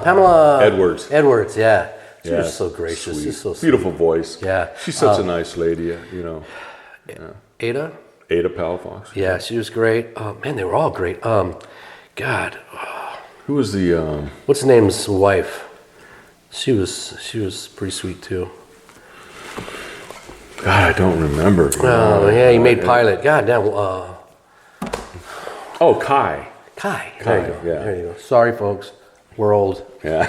Pamela Edwards, yeah. She Yeah, was so gracious. sweet. She's so sweet. Beautiful voice. Yeah. She's such a nice lady, you know. Ada? Ada Palafox. Yeah, she was great. Oh, man, they were all great. God. Who was the What's his name's wife? She was pretty sweet too. God, I don't remember. Oh, yeah, he made Pilot. God damn. Oh, Kai. Kai. There you go. Yeah. There you go. Sorry, folks. We're old. Yeah.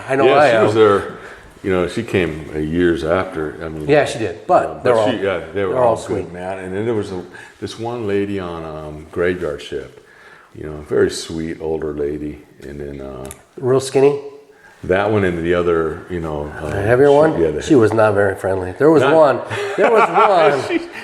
I know. Yeah, I she am. was there. You know, she came years after. I mean, Yeah, she did. But they were all sweet, sweet. man. And then there was this one lady on Graveyard Shift. You know, very sweet older lady, and then Real skinny. that one and the other, you know, The heavier one. Yeah, She was not very friendly. There was one.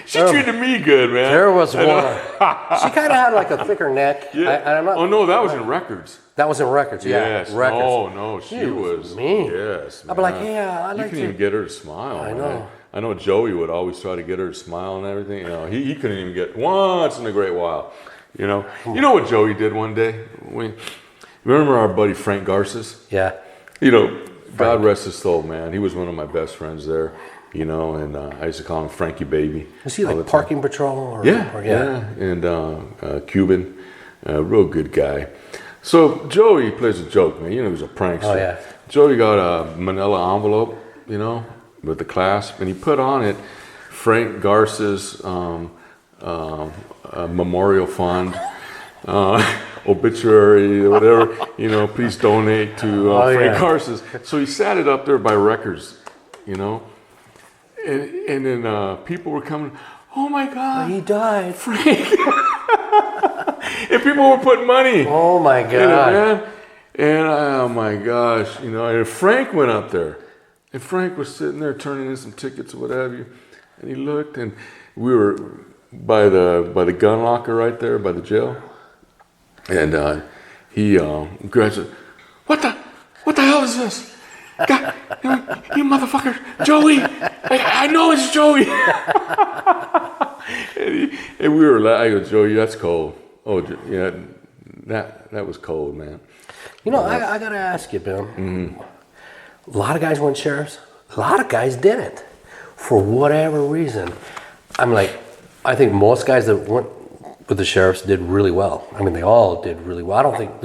she treated me good, man. There was one. She kind of had like a thicker neck. Yeah. Oh no, that was in Records. That was in Records. Yeah. Yes. Records. Oh no, she was mean. Yes. I'd be like, man. yeah, I You like couldn't to. even get her to smile. I man. know. I know Joey would always try to get her to smile and everything. You know, he couldn't even get once in a great while. You know what Joey did one day? Remember our buddy Frank Garces? Yeah. You know, God rest his soul, man. He was one of my best friends there. You know, and I used to call him Frankie Baby. Was he like parking patrol? Or, Yeah. And Cuban, real good guy. So Joey plays a joke, man. You know, he was a prankster. Oh, yeah. Joey got a manila envelope, you know, with the clasp, and he put on it Frank Garce's memorial fund, obituary, whatever, you know, please donate to Frank Garce's. So he sat it up there by Records, you know, and then people were coming, oh my God. He died. Frank. And people were putting money. Oh my God. You know, man. And oh my gosh, you know, and Frank went up there. And Frank was sitting there turning in some tickets or what have you. And he looked, and we were by the gun locker right there by the jail. And he grabs it. What the hell is this? God, you motherfucker, Joey! I know it's Joey. and we were I go, Joey, that's cold. Oh yeah, that was cold, man. You know, I gotta ask you, Bill. Mm-hmm. A lot of guys went sheriffs. A lot of guys didn't, for whatever reason. I think most guys that went with the sheriffs did really well. I mean, they all did really well. I don't think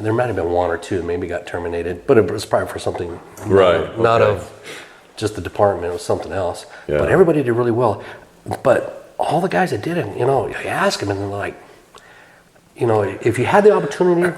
there might have been one or two maybe got terminated, but it was probably for something not of just the department. It was something else. Yeah. But everybody did really well. But all the guys that didn't, you know, you ask them and they're like, you know, if you had the opportunity,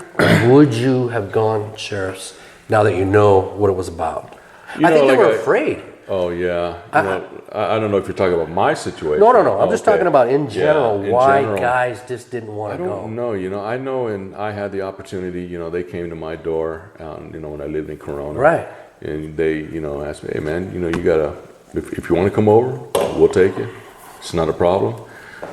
would you have gone sheriffs now that you know what it was about? I think they were afraid. Oh, yeah. I don't know if you're talking about my situation. No. I'm just talking about in general, why guys just didn't want to go. I don't know. You know, I know, and I had the opportunity, you know, they came to my door, you know, when I lived in Corona. Right. And they, you know, asked me, hey, man, you know, you got to, if you want to come over, we'll take you. It's not a problem.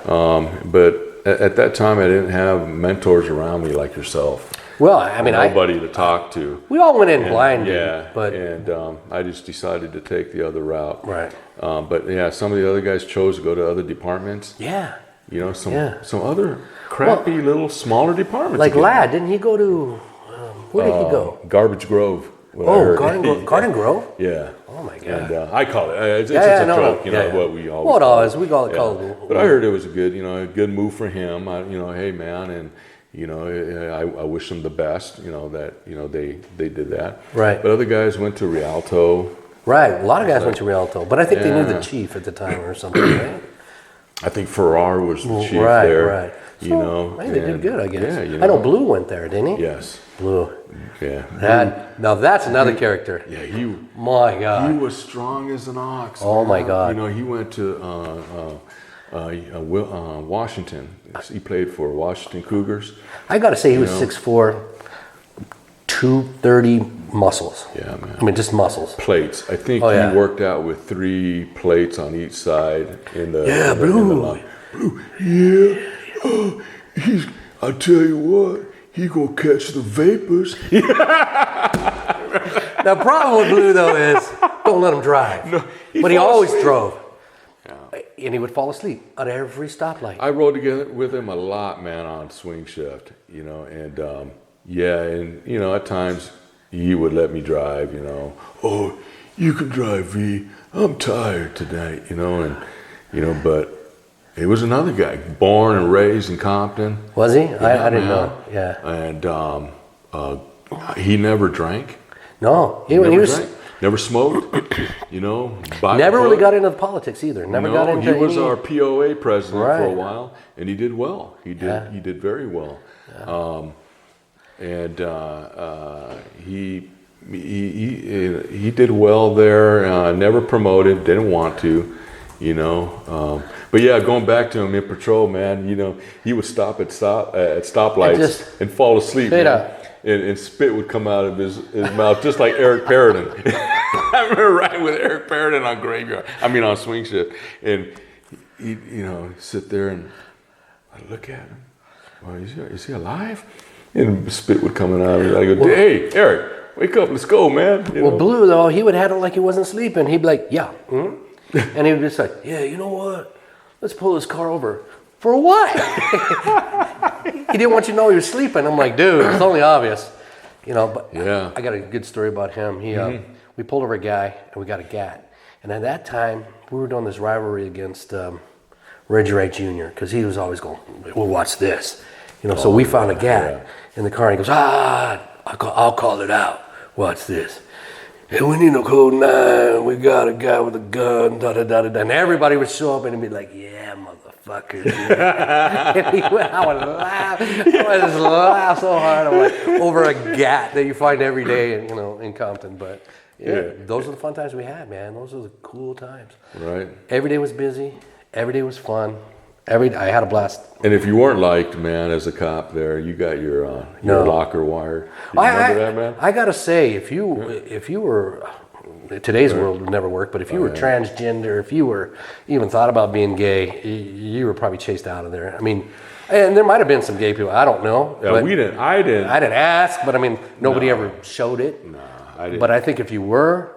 But at that time, I didn't have mentors around me like yourself. Well, I mean, nobody to talk to. We all went in blind. Yeah, but I just decided to take the other route. Right. But yeah, some of the other guys chose to go to other departments. Yeah. You know, some other crappy little smaller departments. Like Ladd, didn't he go to? Where did he go? Garbage Grove. Garden Grove. Yeah. Oh my God. And I call it. It's just a joke. You know what we always. Well, it is. We call it called. But I heard it was a good move for him. You know, hey man, and you know, I wish them the best. You know that they did that. Right. But other guys went to Rialto. Right. A lot of guys went to Rialto, but I think they knew the chief at the time or something. Right. I think Farrar was the chief there. Right. So, you know, they did good, I guess. Yeah, you know. I know Blue went there, didn't he? Yes. Blue. Yeah. Now that's another character. Yeah, my God. He was strong as an ox. Oh my God. You know, he went to Washington. He played for Washington Cougars. I got to say, he was 6'4", 230 muscles. Yeah, man. I mean, just muscles. Plates. I think he worked out with 3 plates on each side in the Blue. Blue. Yeah. I'll tell you what. He gonna catch the vapors. The problem with Blue though is don't let him drive. No, but he always drove. And he would fall asleep at every stoplight. I rode together with him a lot, man, on swing shift, you know, and and you know, at times he would let me drive, you know. Oh, you can drive, V. I'm tired tonight, you know, and you know, but it was another guy, born and raised in Compton. Was he? Yeah, I didn't man. know. Yeah. And he never drank. No, he Never was drank. Never smoked, you know. never really got into the politics either. Never got into. He was our POA president Right. for a while, and he did well. He did. Yeah. He did very well. Yeah. He did well there. Never promoted. Didn't want to, you know. But yeah, going back to him in patrol, man. You know, he would stop at stoplights and fall asleep. Straight Man. up. And spit would come out of his mouth, just like Eric Perriton. I remember riding with Eric Perriton on swing shift. And he, you know, sit there and I look at him. Well, is he alive? And spit would come out of him. I go, hey, Eric, wake up, let's go, man. You know? Blue, though, he would handle like he wasn't sleeping. He'd be like, yeah. And he would just like, yeah, you know what? Let's pull this car over. For what? He didn't want you to know he was sleeping. I'm like, dude, it's only obvious. You know, but Yeah. I got a good story about him. We pulled over a guy and we got a GAT. And at that time, we were doing this rivalry against Reggie Wright Jr. because he was always going, well, watch this. You know, so we found a GAT in the car and he goes, I'll call it out. Watch this. Hey, we need a code 9. We got a guy with a gun, da-da-da-da-da. And everybody would show up and he'd be like, yeah, motherfucker. And I would laugh. I would just laugh so hard. I'm like, over a GAT that you find every day in Compton. But yeah, those are the fun times we had, man. Those are the cool times. Right. Every day was busy. Every day was fun. I had a blast. And if you weren't liked, man, as a cop there, you got your locker wired. You remember that, man? I gotta say, if you were, today's world would never work, but if you were transgender, if you were even thought about being gay, you were probably chased out of there. I mean, and there might have been some gay people. I don't know. Yeah, I didn't ask, but I mean, nobody ever showed it. No, I didn't. But I think if you weren't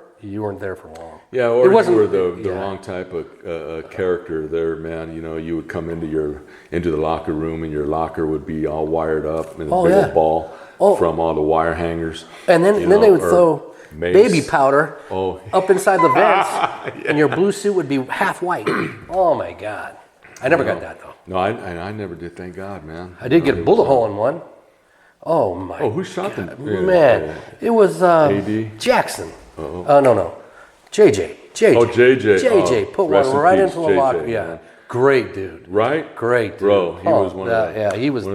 there for long. Yeah, or you were the wrong type of character there, man. You know, you would come into the locker room and your locker would be all wired up in a big old ball from all the wire hangers. And then they would throw mace. baby powder up inside the vents, and your blue suit would be half white. Oh my God! I never got that though. No, I never did. Thank God, man. I did get a bullet hole in one. Oh my! Oh, who shot them? Man, it was AD? Jackson. No. JJ. Oh, JJ. JJ put one right into a locker. Yeah. Man. Great dude. Right? Great dude. Bro, he was one of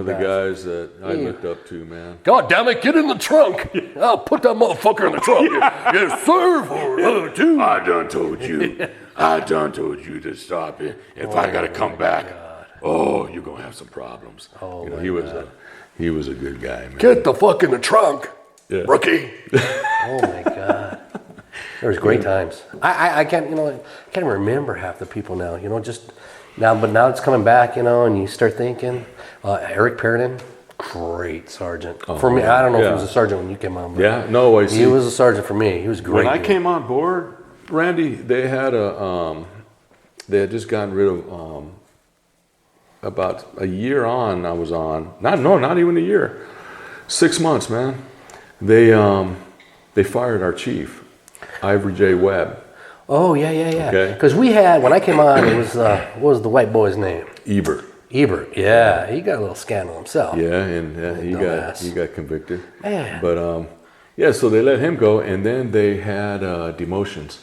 the best. guys that I looked up to, man. God damn it, get in the trunk. I'll put that motherfucker in the trunk. Yes, sir. For two. I done told you. I done told you to stop it. If I got to come back, you're going to have some problems. Oh, you know, he was a good guy, man. Get the fuck in the trunk, rookie. Oh, my God. There was great times. I can't remember half the people now, just now, but now it's coming back, and you start thinking, Eric Perriton, great sergeant. For me, I don't know if he was a sergeant when you came on. But he was a sergeant for me. He was great. When I came on board, Randy, they had just gotten rid of, about a year on, I was on, not even a year, 6 months, man. They fired our chief. Ivory J. Webb. Oh, yeah. Okay. Because we had, when I came on, it was, what was the white boy's name? Ebert, yeah. He got a little scandal himself. Yeah, and he got convicted. Man. But, so they let him go, and then they had demotions.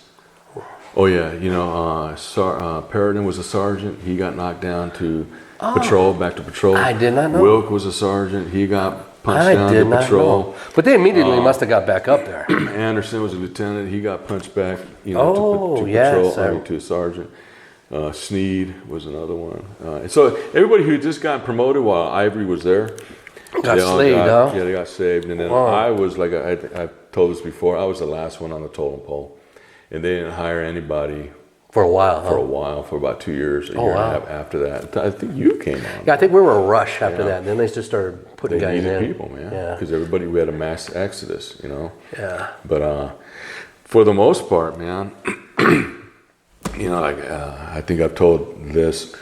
Oh, yeah, Perriton was a sergeant. He got knocked down to back to patrol. I did not know. Wilk was a sergeant. He got punched down to patrol. Know. But they immediately must have got back up there. Anderson was a lieutenant. He got punched back, to patrol, to a sergeant. Sneed was another one. So everybody who just got promoted while Ivory was there, got slaved, huh? Yeah, they got saved. And then I was like, I've told this before, I was the last one on the totem pole. And they didn't hire anybody. For a while, for about 2 years, a year and a half after that. I think you came on. Yeah, I think we were a rush after that. Then they just started putting guys in. They needed people, man. Yeah. Because we had a mass exodus, Yeah. But for the most part, man, you know, like I think I've told this,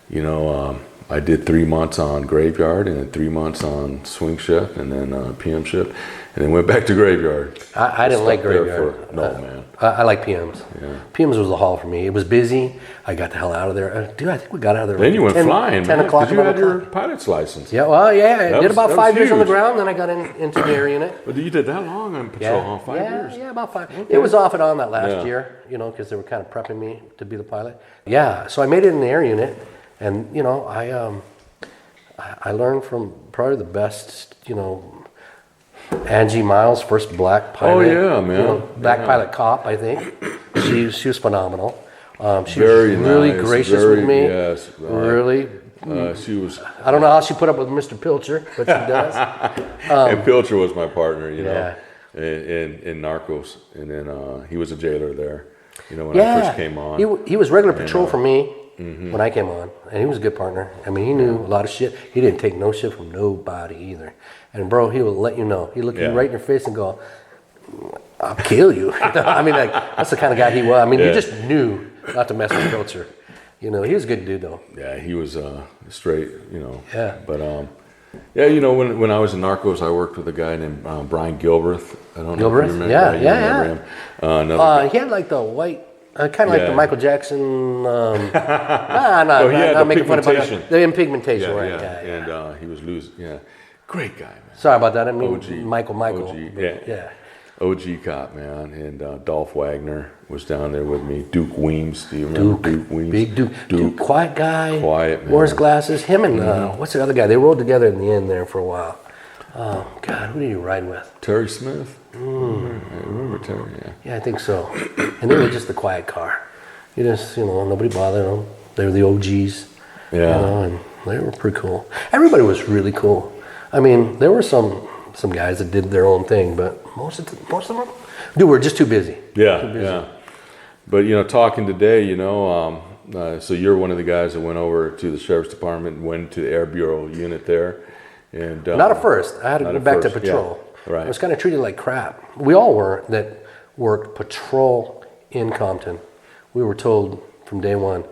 you know, I did 3 months on graveyard and then 3 months on swing shift and then PM shift and then went back to graveyard. I didn't like graveyard. No, man. I like PMs. Yeah. PMs was the haul for me. It was busy. I got the hell out of there. Dude, I think we got out of there. Then you went flying, 10 man, o'clock. because you had your pilot's license. Yeah, well, yeah. I did about 5 years on the huge. ground, then I got into the air unit. But you did that long on patrol, huh? 5 years? Yeah, about 5. Okay. It was off and on that last year, you know, because they were kind of prepping me to be the pilot. Yeah, so I made it in the air unit, and, you know, I learned from probably the best, you know, Angie Miles, first black pilot. Oh, yeah, man. You know, black pilot cop, I think. She was phenomenal. She Very was really nice, gracious very- with me. yes, really. She was, I don't know how she put up with Mr. Pilcher, but she does. and Pilcher was my partner, you Yeah. know, in Narcos, and then he was a jailer there, you know, when I first came on. He was regular patrol for me when I came on, and he was a good partner. I mean, he knew a lot of shit. He didn't take no shit from nobody either. And bro, he will let you know. He look you right in your face and go, "I'll kill you." I mean, like that's the kind of guy he was. I mean, you just knew not to mess with Pilcher. You know, he was a good dude though. Yeah, he was straight, you know. Yeah. But yeah, you know, when I was in Narcos, I worked with a guy named Brian Gilbreth. I don't know if you remember. Yeah, you remember him. Another he had like the white, kind of like the Michael Jackson. Oh, he had not the making fun of pigmentation. The impigmentation, right? Yeah. And he was losing. Yeah, great guy, man. Sorry about that. I mean, OG. Michael. OG, but, yeah. OG cop, man, and Dolph Wagner was down there with me. Duke Weems, do you remember Duke Weems? Big Duke, quiet guy. Quiet, man. Wore his glasses. Him and what's the other guy? They rode together in the end there for a while. Oh God, who did you ride with? Terry Smith. I remember Terry. Yeah. Yeah, I think so. And they were just the quiet car. You just, you know, nobody bothered them. They were the OGs. Yeah. You know, and they were pretty cool. Everybody was really cool. I mean, there were some guys that did their own thing, but most of them, dude, we're just too busy. Yeah, Too busy. yeah. But you know, talking today, you know, so you're one of the guys that went over to the sheriff's department, went to the Air Bureau unit there, and Not at first. I had to go back to patrol. Yeah, right. I was kind of treated like crap. We all were that worked patrol in Compton. We were told from day one,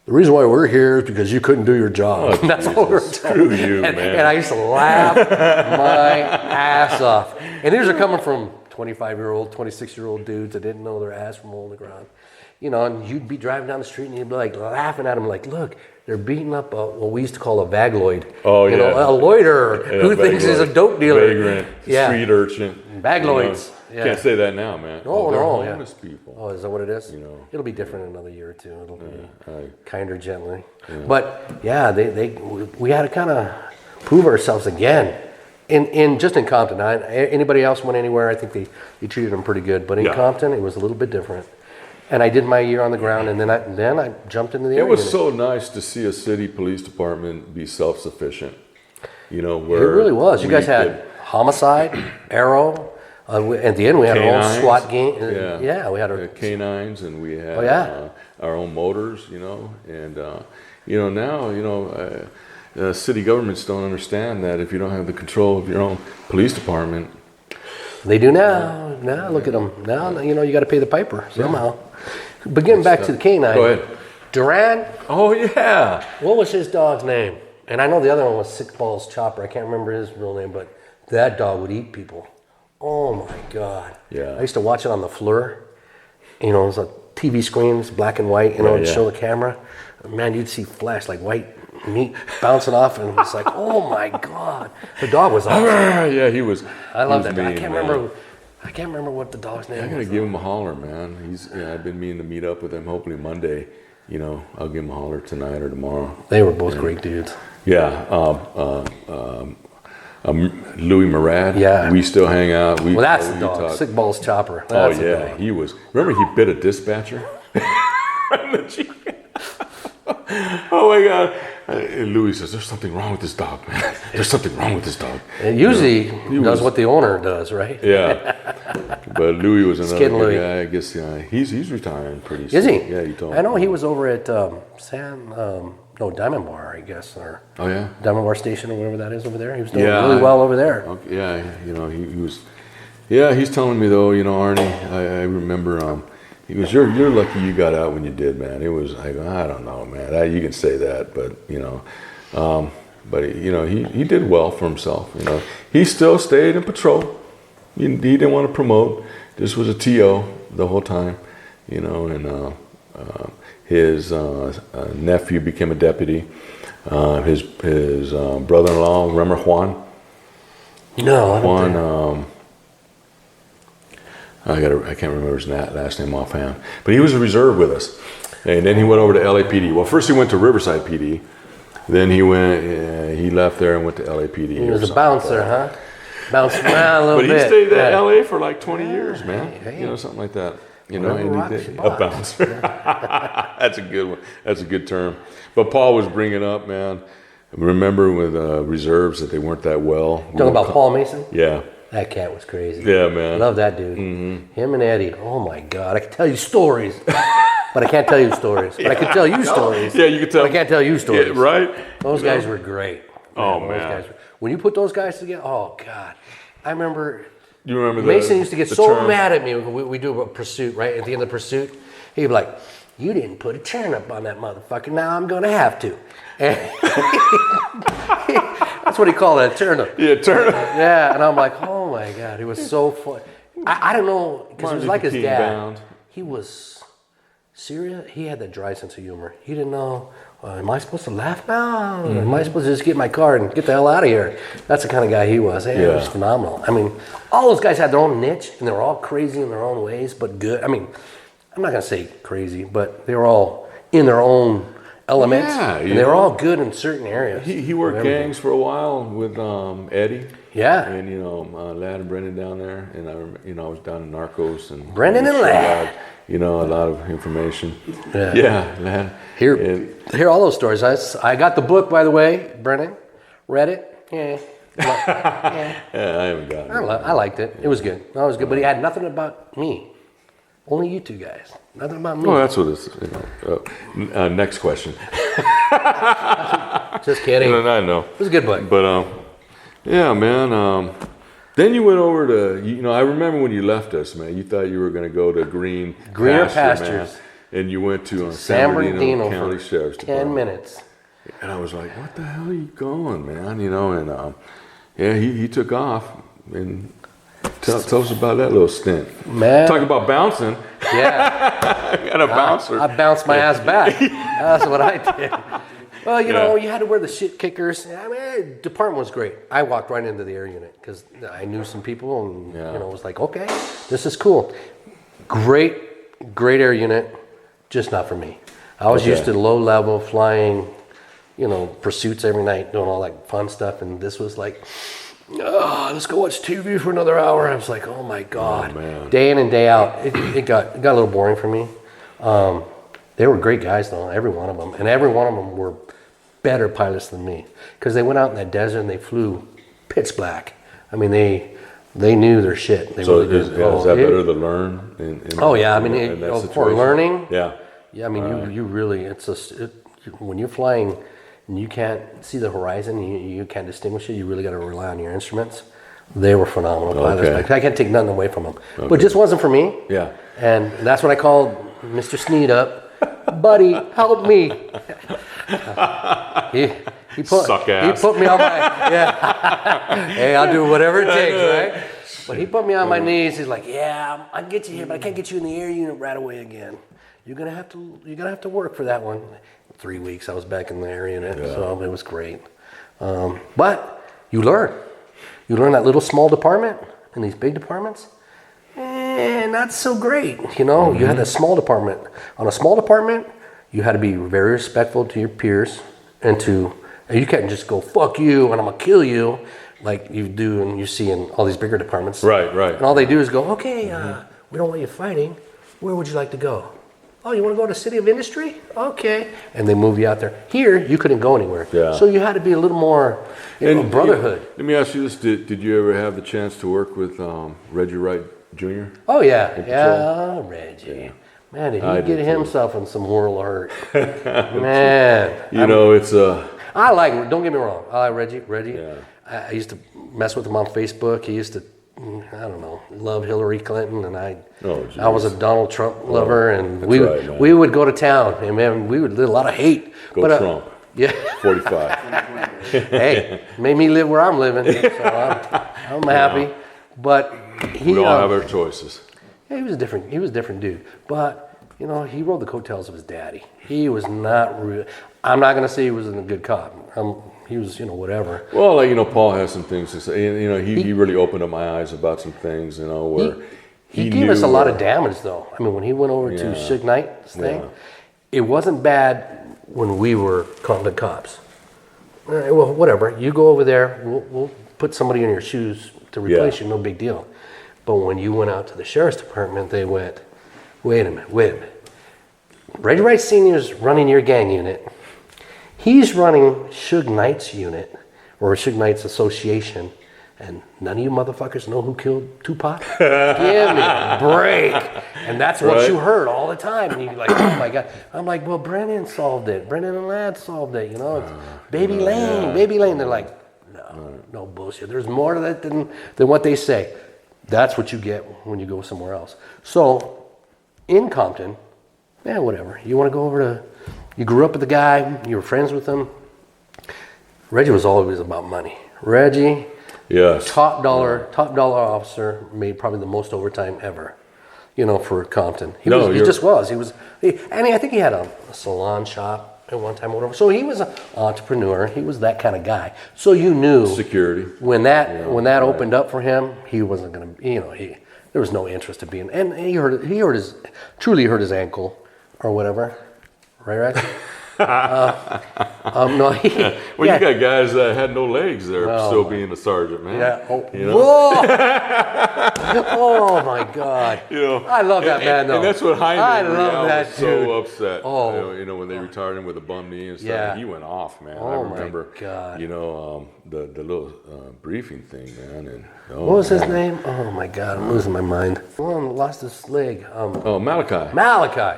the reason why we're here is because you couldn't do your job. Oh, That's what we were told. Screw you, man. And I used to laugh my ass off. And these are coming from 25-year-old, 26-year-old dudes that didn't know their ass from hole in the ground. You know, and you'd be driving down the street and you'd be like laughing at them like, look, they're beating up what we used to call a vagloid. Oh, you know, a loiterer who thinks he's a dope dealer. Vagrant, street urchin. Bagloids. You know, can't say that now, man. No, they're no, homeless people. Oh, is that what it is? You know. It'll be different in another year or two. It'll be kinder, gently. Yeah. But yeah, we had to kind of prove ourselves again. In Compton. Anybody else went anywhere, I think they treated them pretty good. But in Compton, it was a little bit different. And I did my year on the ground, and then I jumped into the air It was unit. so nice to see a city police department be self-sufficient. You know, where It really was. You guys had could- homicide, arrow. At the end, we had our own Canines. SWAT game. Yeah, we had our canines, and we had yeah. Our own motors. You know, and you know now, you know, city governments don't understand that if you don't have the control of your own police department. They do now. Now look at them. Now you know you got to pay the piper somehow. But getting back to the canine. Go ahead. Duran. Oh yeah. What was his dog's name? And I know the other one was Sick Balls Chopper. I can't remember his real name, but that dog would eat people. Oh my God. Yeah. I used to watch it on the Fleur. You know, it was a TV screen, it's black and white. You know, it'd show the camera. Man, you'd see flash like white meat bouncing off, and it's like, oh my God. The dog was awesome. Yeah, he was. I love that dog. mean, I can't remember what the dog's name I was. gotta give him a holler, man. I've been meaning to meet up with him. Hopefully Monday. You know, I'll give him a holler tonight or tomorrow. They were both great dudes. Yeah. Louis Murad. Yeah. We still hang out. Well, that's the dog. talk. Sick Balls Chopper. Oh That's the yeah, dog. he was. Remember, he bit a dispatcher. Oh my God! And Louis says, "There's something wrong with this dog, man. There's something wrong with this dog." It usually he does was- what the owner does, right? Yeah. But Louis was another Skin good Louis. guy. I guess he's retiring pretty soon. Is he? Yeah, he told I know me. he was over at Diamond Bar, I guess, or Oh yeah. Diamond Bar Station or whatever that is over there. He was doing Yeah, really well over there. Okay, yeah, you know, he was. Yeah, he's telling me though, you know, Arnie, I remember He goes, you're lucky you got out when you did, man. It was, I go, I don't know, man. You can say that, but, he did well for himself, He still stayed in patrol. He didn't want to promote. This was a TO the whole time, and his nephew became a deputy. His brother-in-law, remember Juan? No, Juan, I can't remember his last name offhand, but he was a reserve with us, and then he went over to LAPD. Well, first he went to Riverside PD, then he left there and went to LAPD. He was a bouncer, huh? Bounced around a little bit. But he stayed at LA for like 20 years, man. Hey. Something like that. A bouncer. That's a good one. That's a good term. But Paul was bringing up, man. Remember with reserves that they weren't that well. Talking about Paul Mason? Yeah. That cat was crazy. Yeah, man. I love that dude. Mm-hmm. Him and Eddie. Oh my God. I can tell you stories. But I can't tell you stories. But I can tell you stories. Yeah, you can tell. But I can't tell you stories. Yeah, right? Those guys were great. Man. When you put those guys together, oh God. I remember. You remember Mason used to get so mad at me when we do a pursuit, right? At the end of the pursuit, he'd be like, "You didn't put a turnip on that motherfucker. Now I'm gonna have to." And that's what he called it, a turnip. Yeah, turnip. Yeah, and I'm like, oh my God, he was so fun. I don't know, because he was like his dad. He was serious. He had that dry sense of humor. He didn't know, am I supposed to laugh now? Or am I supposed to just get in my car and get the hell out of here? That's the kind of guy he was. It was phenomenal. I mean, all those guys had their own niche, and they were all crazy in their own ways, but good. I mean, I'm not going to say crazy, but they were all in their own elements. Yeah, and they were all good in certain areas. He worked gangs for a while with Eddie. Yeah. And, Ladd and Brendan down there. And I was down in Narcos. And Brendan and Ladd. A lot of information. Yeah, Ladd. Hear all those stories. I got the book, by the way, Brendan. Read it. Yeah. Yeah, I haven't gotten it. I liked it. It was good. That was good. But he had nothing about me. Only you two guys. Nothing about me. Oh, that's what it's. Next question. Just kidding. I know. It was a good book. But yeah, man. Then you went over to. I remember when you left us, man. You thought you were going to go to Greener Pastures, man, and you went to San Bernardino County Sheriff's Department. 10 minutes. And I was like, "What the hell are you going, man?" And he took off and. Tell us about that little stint. Man. Talk about bouncing. Yeah. And a bouncer. I bounced my ass back. That's what I did. Well, you had to wear the shit kickers. I mean, department was great. I walked right into the air unit because I knew some people and, it was like, okay, this is cool. Great air unit, just not for me. I was used to low level flying, pursuits every night, doing all that fun stuff. And this was like... let's go watch TV for another hour. I was like, oh my God. Man. Day in and day out. It got a little boring for me. They were great guys though, every one of them. And every one of them were better pilots than me. Because they went out in that desert and they flew pitch black. I mean, they knew their shit. They really is that better to learn? For learning. Yeah. Yeah, I mean, you really, when you're flying... and you can't see the horizon, you can't distinguish it, you really got to rely on your instruments. They were phenomenal pilots. I can't take nothing away from them. Okay. But it just wasn't for me. Yeah. And that's what I called Mr. Sneed up. Buddy, help me. He put me on my... Yeah. Hey, I'll do whatever it takes, right? But he put me on my knees. He's like, yeah, I can get you here, but I can't get you in the air unit right away again. You're gonna have to work for that one. 3 weeks I was back in the air unit, so it was great. But you learn that little small department in these big departments, not so great. You had a small department. On a small department, you had to be very respectful to your peers, and you can't just go fuck you and I'm gonna kill you like you do and you see in all these bigger departments. Right. And all they do is go, okay, we don't want you fighting. Where would you like to go? Oh, you want to go to City of Industry? Okay. And they move you out there. Here, you couldn't go anywhere. Yeah. So you had to be a little more brotherhood. Let me ask you this. Did you ever have the chance to work with Reggie Wright Jr.? Oh, yeah. Yeah, Reggie. Yeah. Man, did he get himself in some world of hurt. Man. It's I like him. Don't get me wrong. I like Reggie. Yeah. I used to mess with him on Facebook. He used to I don't know, love Hillary Clinton, and I was a geez. Donald Trump lover, and right, man. we would go to town, and man, we would live a lot of hate. Go Trump. Yeah. 45. Hey, made me live where I'm living, so I'm happy. But We all have our choices. yeah, he was a different dude. But you know, he rode the coattails of his daddy. He was not real. I'm not gonna say he wasn't a good cop. He was, you know, whatever. Well, like, you know, Paul has some things to say. You know, he really opened up my eyes about some things, you know, where he gave us a lot of damage, though. I mean, when he went over to Suge Knight's thing, it wasn't bad when we were Compton cops. Well, whatever. You go over there, we'll put somebody in your shoes to replace you, no big deal. But when you went out to the sheriff's department, they went, wait a minute. Reggie Wright Sr.'s running your gang unit. He's running Suge Knight's unit, or Suge Knight's association, and none of you motherfuckers know who killed Tupac? Give me a break. And that's what you heard all the time. And you're like, oh my God. I'm like, well, Brennan solved it. Brennan and Ladd solved it. You know, it's Baby Lane. They're like, no bullshit. There's more to that than what they say. That's what you get when you go somewhere else. So, in Compton, whatever. You want to go over to, you grew up with the guy, you were friends with him. Reggie was always about money. Reggie, top dollar officer, made probably the most overtime ever, you know, for Compton. He just was. I think he had a salon shop at one time or whatever. So he was an entrepreneur. He was that kind of guy. So you knew security when that opened up for him, he wasn't going to, you know, there was no interest in being, and he truly hurt his ankle or whatever. Right? No, you got guys that had no legs there still being a sergeant, man. Yeah. Oh, you know? Oh my God. You know, I love that man though. And that's what Hyman was so upset. Oh, you know, when they retired him with a bum knee and stuff. Yeah. He went off, man. Oh, I remember, my God. you know, the little briefing thing, man. And what was his name? Oh my God, I'm losing my mind. One lost his leg. Malachi. I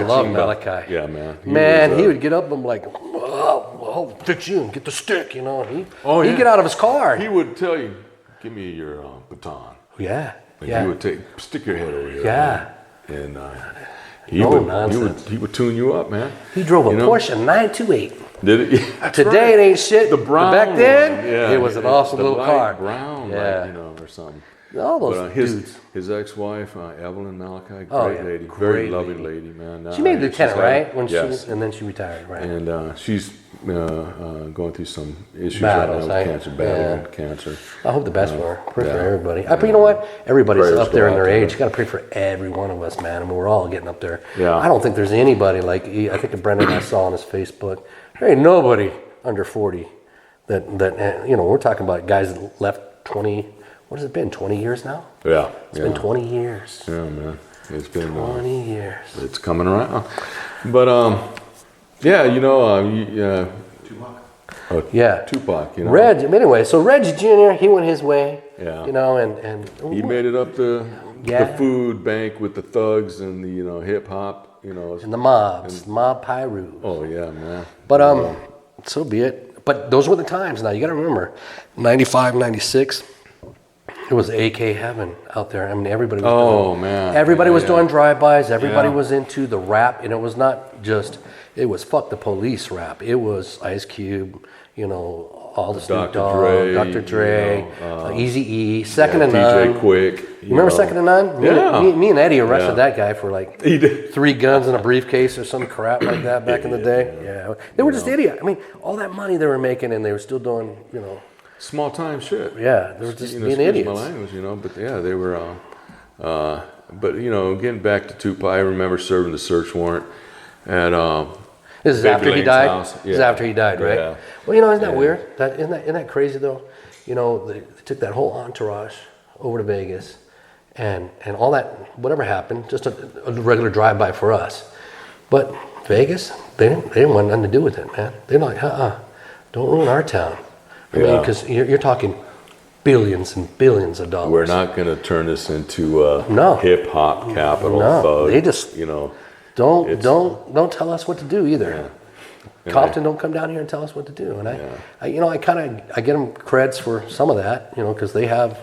love Malachi. Yeah, man. He would get up and I'm like, I'll fix you and get the stick, you know. He'd get out of his car. He would tell you, give me your baton. Yeah. And he would stick your head over here. Yeah. Man. And he would tune you up, man. He drove a Porsche 928. Did it? Today it ain't shit. The brown. But back then, it was an awesome little car. Brown, like, you know, or something. All those dudes. His ex-wife, Evelyn Malachi, great lady, very loving lady, man. She made lieutenant, right? And then she retired, right? And she's going through some issues battles, right now with cancer, battling cancer. I hope the best for her. Pray for everybody. But you know what? Everybody's up there in their age. You got to pray for every one of us, man. And we're all getting up there. Yeah. I don't think there's anybody like, I think Brendan I saw on his Facebook, there ain't nobody under 40 that you know, we're talking about guys that left 20, what has it been, 20 years now? Yeah. It's been 20 years. Yeah, man. It's been 20 years. It's coming around. But, you know, Tupac, you know. Anyway, so Reggie Jr., he went his way. Yeah. You know, and he made it up the food bank with the thugs and the, you know, hip hop, you know. And the mobs, Mob Pyru. Oh, yeah, man. But, so be it. But those were the times. Now, you got to remember, 95, 96, it was AK heaven out there. I mean, everybody was Everybody was doing drive-bys. Everybody was into the rap. And it was not just, it was fuck the police rap. It was Ice Cube, you know, all the Snoop Dogg, Dr. Dre, Eazy-E, Second to None. TJ Quick. You remember Second to None? Yeah. Me and Eddie arrested that guy for like 3 guns in a briefcase or some crap like that back in the day. Yeah. They were just idiots. I mean, all that money they were making and they were still doing, you know. Small time shit. Yeah, they were just being idiots. My language, you know, but yeah, they were. But you know, getting back to Tupac, I remember serving the search warrant at. This is after he died. House. Yeah. This is after he died, right? Yeah. Well, you know, isn't that weird? Isn't that crazy though? You know, they took that whole entourage over to Vegas, and all that whatever happened, just a regular drive-by for us. But Vegas, they didn't want nothing to do with it, man. They're like, don't ruin our town. I mean, because you're talking billions and billions of dollars. We're not going to turn this into hip hop capital. No, they just don't tell us what to do either. Yeah. Compton don't come down here and tell us what to do. And I get them creds for some of that, you know, because they have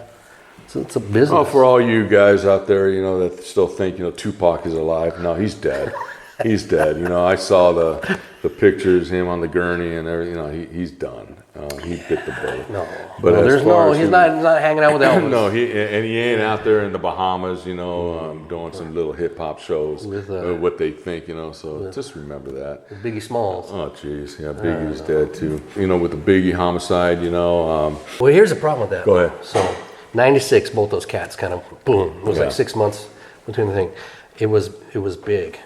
It's a business. Oh, for all you guys out there, that still think, Tupac is alive. No, he's dead. He's dead. I saw the pictures, him on the gurney and everything. He's done. He bit the bullet. No, but he's not hanging out with Elvis. No, he ain't out there in the Bahamas, doing some little hip hop shows with what they think, So just remember that. Biggie Smalls. Oh, jeez, yeah, Biggie's dead too. With the Biggie homicide, Well, here's the problem with that. Go ahead. So, 96, both those cats kind of boom. It was like 6 months between the thing. It was big,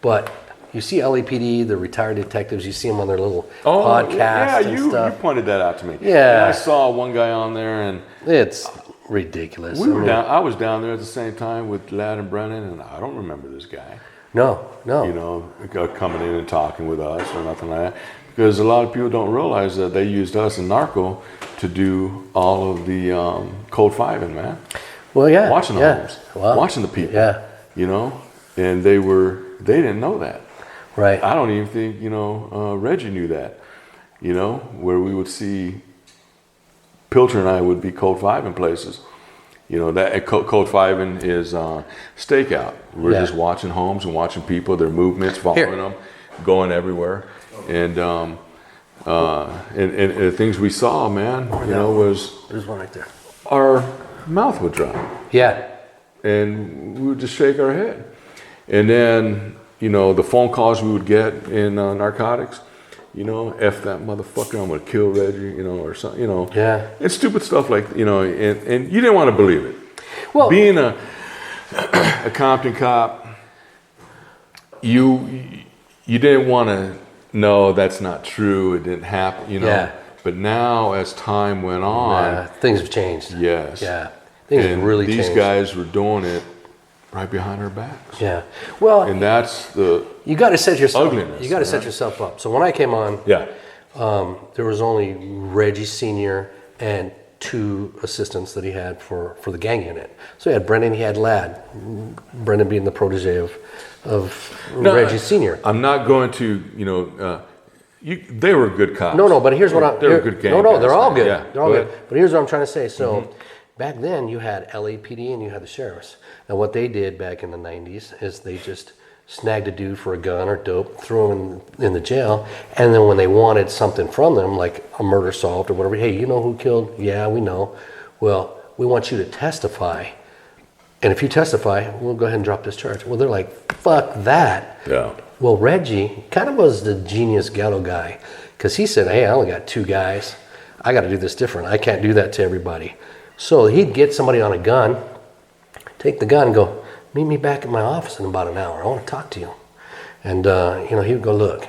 but. You see LAPD, the retired detectives. You see them on their little podcasts and stuff. You pointed that out to me. Yeah, and I saw one guy on there, and it's ridiculous. I was down there at the same time with Ladd and Brennan, and I don't remember this guy. No. Coming in and talking with us or nothing like that, because a lot of people don't realize that they used us in Narco to do all of the cold fiving, man. Well, yeah, watching the homes, watching the people. Yeah, and they didn't know that. Right. I don't even think, Reggie knew that, where we would see Pilcher and I would be cold fiving places. That cold fiving is stakeout. We're just watching homes and watching people, their movements, following them, going everywhere. And the things we saw, man, was... There's one right there. Our mouth would drop. Yeah. And we would just shake our head. And then... the phone calls we would get in narcotics, F that motherfucker, I'm going to kill Reggie, or something, Yeah. And stupid stuff like, and you didn't want to believe it. Well, being a Compton cop, you didn't want to know that's not true, it didn't happen, Yeah. But now as time went on. Things have changed. Yes. Yeah. Things have really changed. These guys were doing it right behind our backs. Yeah. Well, and that's the you got to set yourself ugliness. You got to set yourself up. So when I came on, there was only Reggie Sr. and 2 assistants that he had for the gang unit. So he had Brendan, he had Ladd. Brendan being the protege of Reggie Sr. I'm not going to, they were good cops. No, but here's what they were good gang No, they're guys, all good. Yeah, they're all good. But here's what I'm trying to say. So back then you had LAPD and you had the sheriffs. And what they did back in the 90s is they just snagged a dude for a gun or dope, threw him in the jail, and then when they wanted something from them, like a murder solved or whatever, hey, you know who killed? Yeah, we know. Well, we want you to testify. And if you testify, we'll go ahead and drop this charge. Well, they're like, fuck that. Yeah. Well, Reggie kind of was the genius ghetto guy, because he said, hey, I only got 2 guys. I got to do this different. I can't do that to everybody. So he'd get somebody on a gun, take the gun and go, meet me back at my office in about an hour. I want to talk to you. And, he would go, look,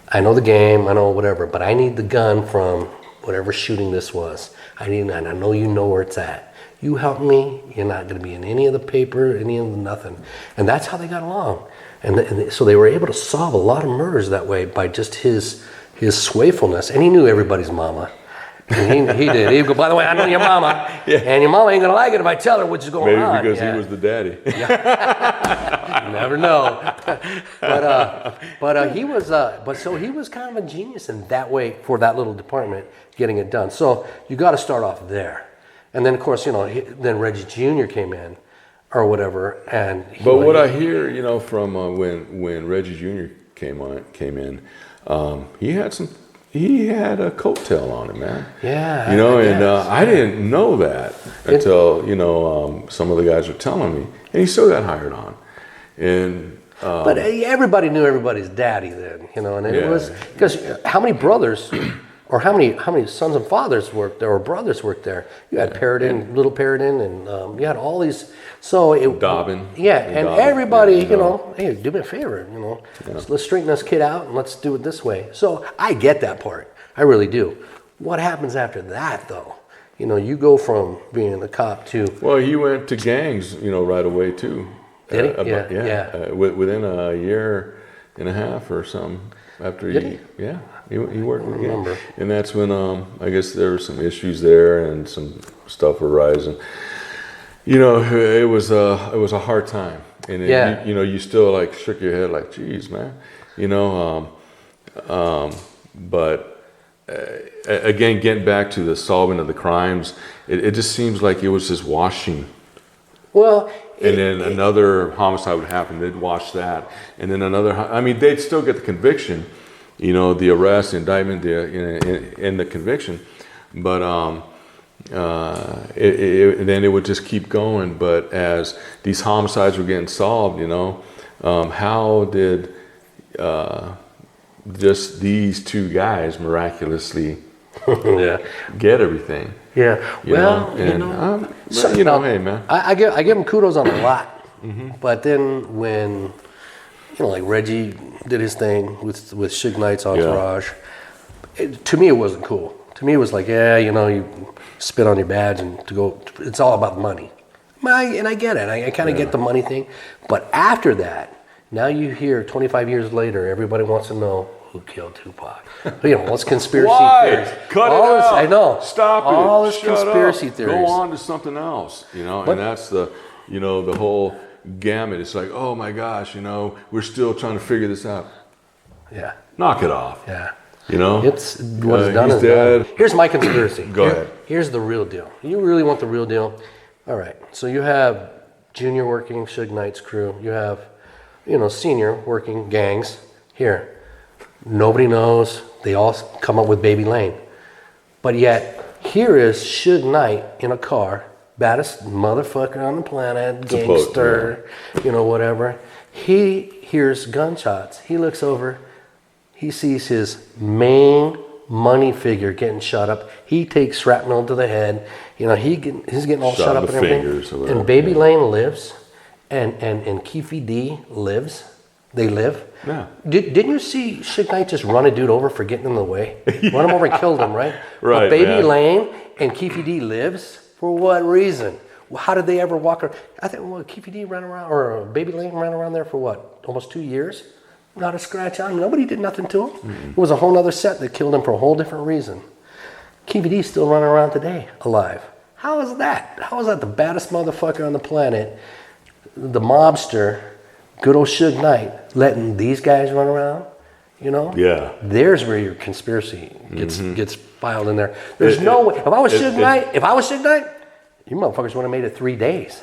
I know the game, I know whatever, but I need the gun from whatever shooting this was. And I know you know where it's at. You help me, you're not going to be in any of the paper, any of the nothing. And that's how they got along. And so they were able to solve a lot of murders that way by just his swayfulness. And he knew everybody's mama. And he did. He'd go, by the way, I know your mama, and your mama ain't gonna like it if I tell her what's going on. Maybe because he was the daddy. You never know. But he was kind of a genius in that way for that little department getting it done. So you got to start off there, and then of course then Reggie Jr. came in, or whatever, and. What I hear, from when Reggie Jr. came in, he had a coattail on him, man. Yeah. I didn't know that until, some of the guys were telling me. And he still got hired on. And but everybody knew everybody's daddy then, and it was because how many brothers or how many sons and fathers worked there or brothers worked there? You had Paradin, little Paradin, and you had all these. So Dobbin. Yeah, and Dobbin, everybody, hey, do me a favor, let's straighten this kid out and let's do it this way. So I get that part. I really do. What happens after that, though? You go from being a cop to... Well, he went to gangs, right away, too. Did he? Yeah. Within a year and a half or something. After he worked with gangs. And that's when, I guess there were some issues there and some stuff were rising. It was a hard time, and you still like shook your head like, geez, man, but again, getting back to the solving of the crimes, it just seems like it was just washing. Well, And then another homicide would happen. They'd watch that, and then another. I mean, they'd still get the conviction, the arrest, the indictment, and the conviction, but then it would just keep going. But as these homicides were getting solved, how did just these two guys miraculously get everything? Yeah. Well, hey man, I give him kudos on a lot. But then when, like Reggie did his thing with Suge Knight's entourage, to me it wasn't cool. To me it was like, you spit on your badge and it's all about money. And I get it. I kind of get the money thing. But after that, now you hear 25 years later, everybody wants to know who killed Tupac. What's conspiracy theories? Cut it out. I know. Stop it. All this Shut conspiracy up. theories. Go on to something else, and that's the whole gamut. It's like, oh my gosh, we're still trying to figure this out. Yeah. Knock it off. Yeah. It's what is done he's is dead. done. Here's my conspiracy. Go ahead. Here's the real deal. You really want the real deal? All right. So you have Junior working Suge Knight's crew. You have, Senior working gangs. Here. Nobody knows. They all come up with Baby Lane. But yet, here is Suge Knight in a car, baddest motherfucker on the planet, gangster, whatever. He hears gunshots. He looks over. He sees his main money figure getting shot up. He takes shrapnel to the head. He's getting all shot up and everything. And Baby Lane lives, and Keefy D lives. They live. Yeah. Didn't you see Suge Knight just run a dude over for getting in the way? Run him over and killed him, right? Right. But Baby Lane and Keefy D lives? For what reason? How did they ever walk around? I think Keefy D ran around, or Baby Lane ran around there for what? Almost 2 years? Not a scratch on him. Nobody did nothing to him. It was a whole other set that killed him for a whole different reason. Keefy D's still running around today, alive. How is that? How is that the baddest motherfucker on the planet? The mobster, good old Suge Knight, letting these guys run around, Yeah. There's where your conspiracy gets filed in there. There's no way. If I was Suge Knight, you motherfuckers would have made it 3 days.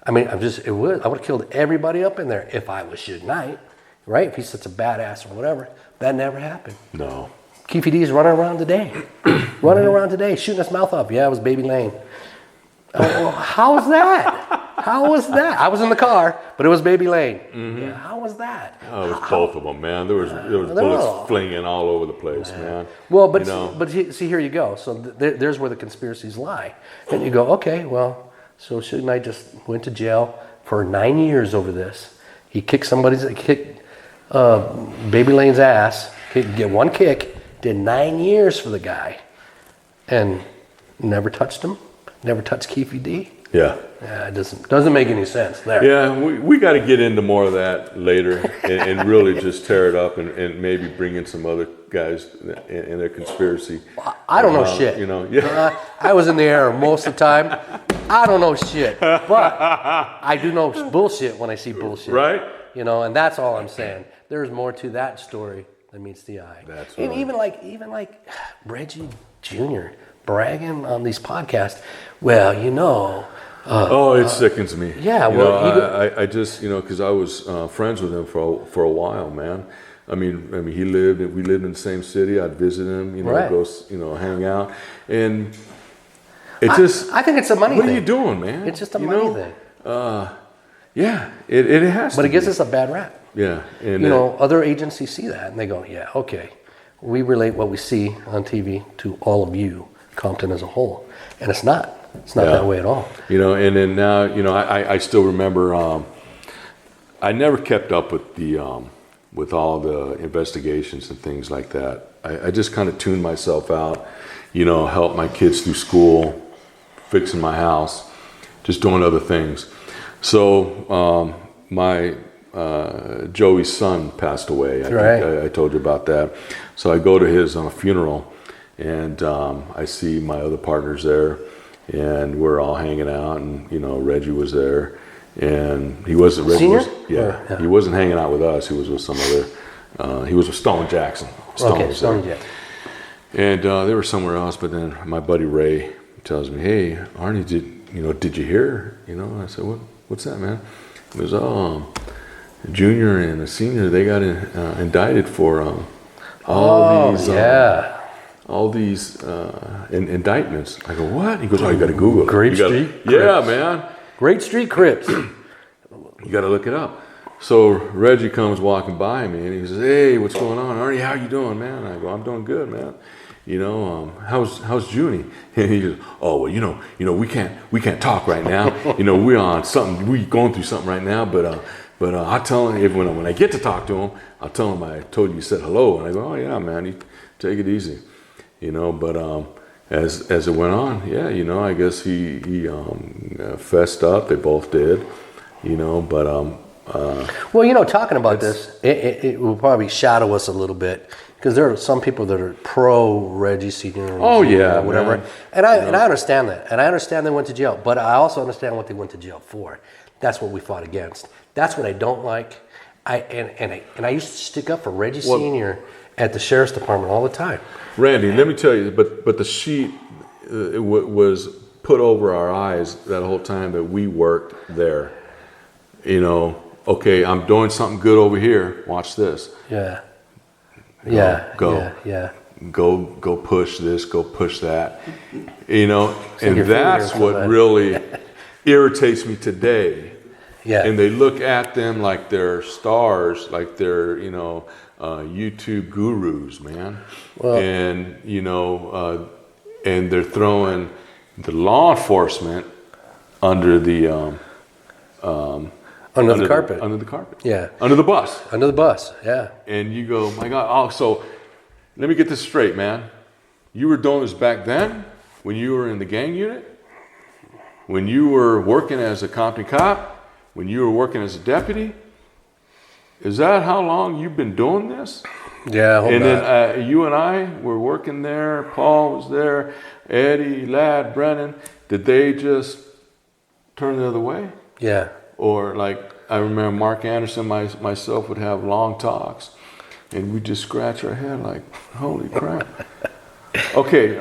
I mean, I would have killed everybody up in there if I was Suge Knight, right? If he's such a badass or whatever. That never happened. No. Keefy D's running around today. Shooting his mouth off. Yeah, it was Baby Lane. How was that? How was that? I was in the car, but it was Baby Lane. Yeah, how was that? Oh, it was both of them, man. There was bullets flinging all over the place, man. Well, but see, here you go. So there's where the conspiracies lie. And you go, okay, well, so Suge Knight just went to jail for 9 years over this. He kicked Baby Lane's ass, get one kick, did 9 years for the guy, and never touched him. Never touched Keefy D. Yeah. Yeah, it doesn't make any sense there. Yeah, we got to get into more of that later and really just tear it up and maybe bring in some other guys in their conspiracy. I don't know shit. I was in the air most of the time. I don't know shit, but I do know bullshit when I see bullshit. Right. And that's all I'm saying. There's more to that story than meets the eye. That's right. Even like Reggie Jr. bragging on these podcasts. Well, it sickens me. Yeah, I just because I was friends with him for a while, man. I mean, we lived in the same city. I'd visit him, right. go, hang out, and I think it's a money thing. What are you doing, man? It's just a money thing. Yeah, it has. But it gives us a bad rap. Yeah, and other agencies see that and they go, yeah, okay, we relate what we see on TV to all of you, Compton as a whole, and it's not. It's not that way at all. And then now, I still remember. I never kept up with with all the investigations and things like that. I just kind of tuned myself out. Helped my kids through school, fixing my house, just doing other things. So my Joey's son passed away. I told you about that. So I go to his funeral, and I see my other partners there. And we're all hanging out, and Reggie was there, and he wasn't. Senior? He wasn't hanging out with us. He was with some other. He was with Stone Jackson. Stone Jackson. And they were somewhere else, but then my buddy Ray tells me, "Hey, Arnie, did you hear?" I said, "What's that, man?" He goes, "Oh, a junior and a senior, they got indicted for all these indictments." I go, "What?" He goes, "Oh, you got to Google it. Great Street Yeah, Crips. man. Great Street Crips. You got to look it up." So Reggie comes walking by me and he says, "Hey, what's going on, Arnie? How you doing, man?" I go, "I'm doing good, man. How's Junie?" And he goes, "Oh, well, we can't talk right now. We're on something. We going through something right now. But I'll tell him when I get to talk to him, I'll tell him I told you said hello." And I go, "Oh yeah, man, you take it easy, But as it went on, yeah, I guess he fessed up. They both did, But Well, talking about this, it will probably shadow us a little bit because there are some people that are pro Reggie Senior. Whatever. Man. And I understand that, and I understand they went to jail, but I also understand what they went to jail for. That's what we fought against. That's what I don't like. I used to stick up for Reggie Senior at the sheriff's department all the time. Randy, let me tell you, but the sheet was put over our eyes that whole time that we worked there. Okay, I'm doing something good over here. Watch this. Yeah. Go. Yeah. Go push this. Go push that. And your that's finger what really irritates me today. Yeah. And they look at them like they're stars, like they're YouTube gurus, man. Well, And and they're throwing the law enforcement under the under the carpet. Under the carpet. Yeah. Under the bus. Under the bus. Yeah. And you go, my God. Oh, so let me get this straight, man. You were doing this back then when you were in the gang unit? When you were working as a Compton cop? When you were working as a deputy? Is that how long you've been doing this? Yeah. And then you and I were working there. Paul was there. Eddie, Ladd, Brennan. Did they just turn the other way? Yeah. Or like I remember Mark Anderson, myself would have long talks, and we'd just scratch our head like, holy crap. Okay,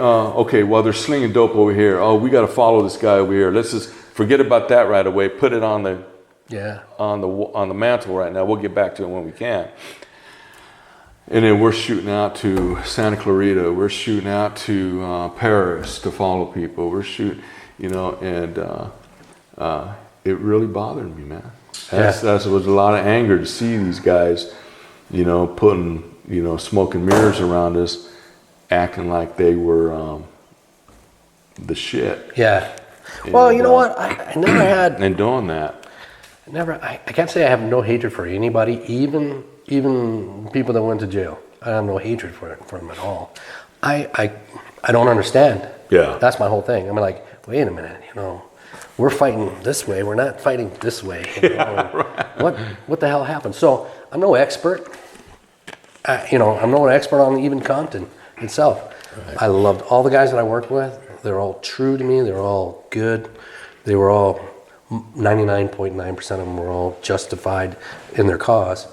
well they're slinging dope over here. Oh, we got to follow this guy over here. Let's just forget about that right away. Put it on the mantle right now. We'll get back to it when we can. And then we're shooting out to Santa Clarita. We're shooting out to Paris to follow people. We're shooting, and it really bothered me, man. That was a lot of anger to see these guys, putting, smoke and mirrors around us, acting like they were the shit. Yeah. Well, you know what? I never had. And doing that. I can't say I have no hatred for anybody, even people that went to jail. I have no hatred for them at all. I don't understand. Yeah. That's my whole thing. I'm like, wait a minute, we're fighting this way. We're not fighting this way. Right. What the hell happened? So I'm no expert. I'm no expert on even Compton itself. Right. I loved all the guys that I worked with. They're all true to me. They were all good. They were all 99.9% of them were all justified in their cause.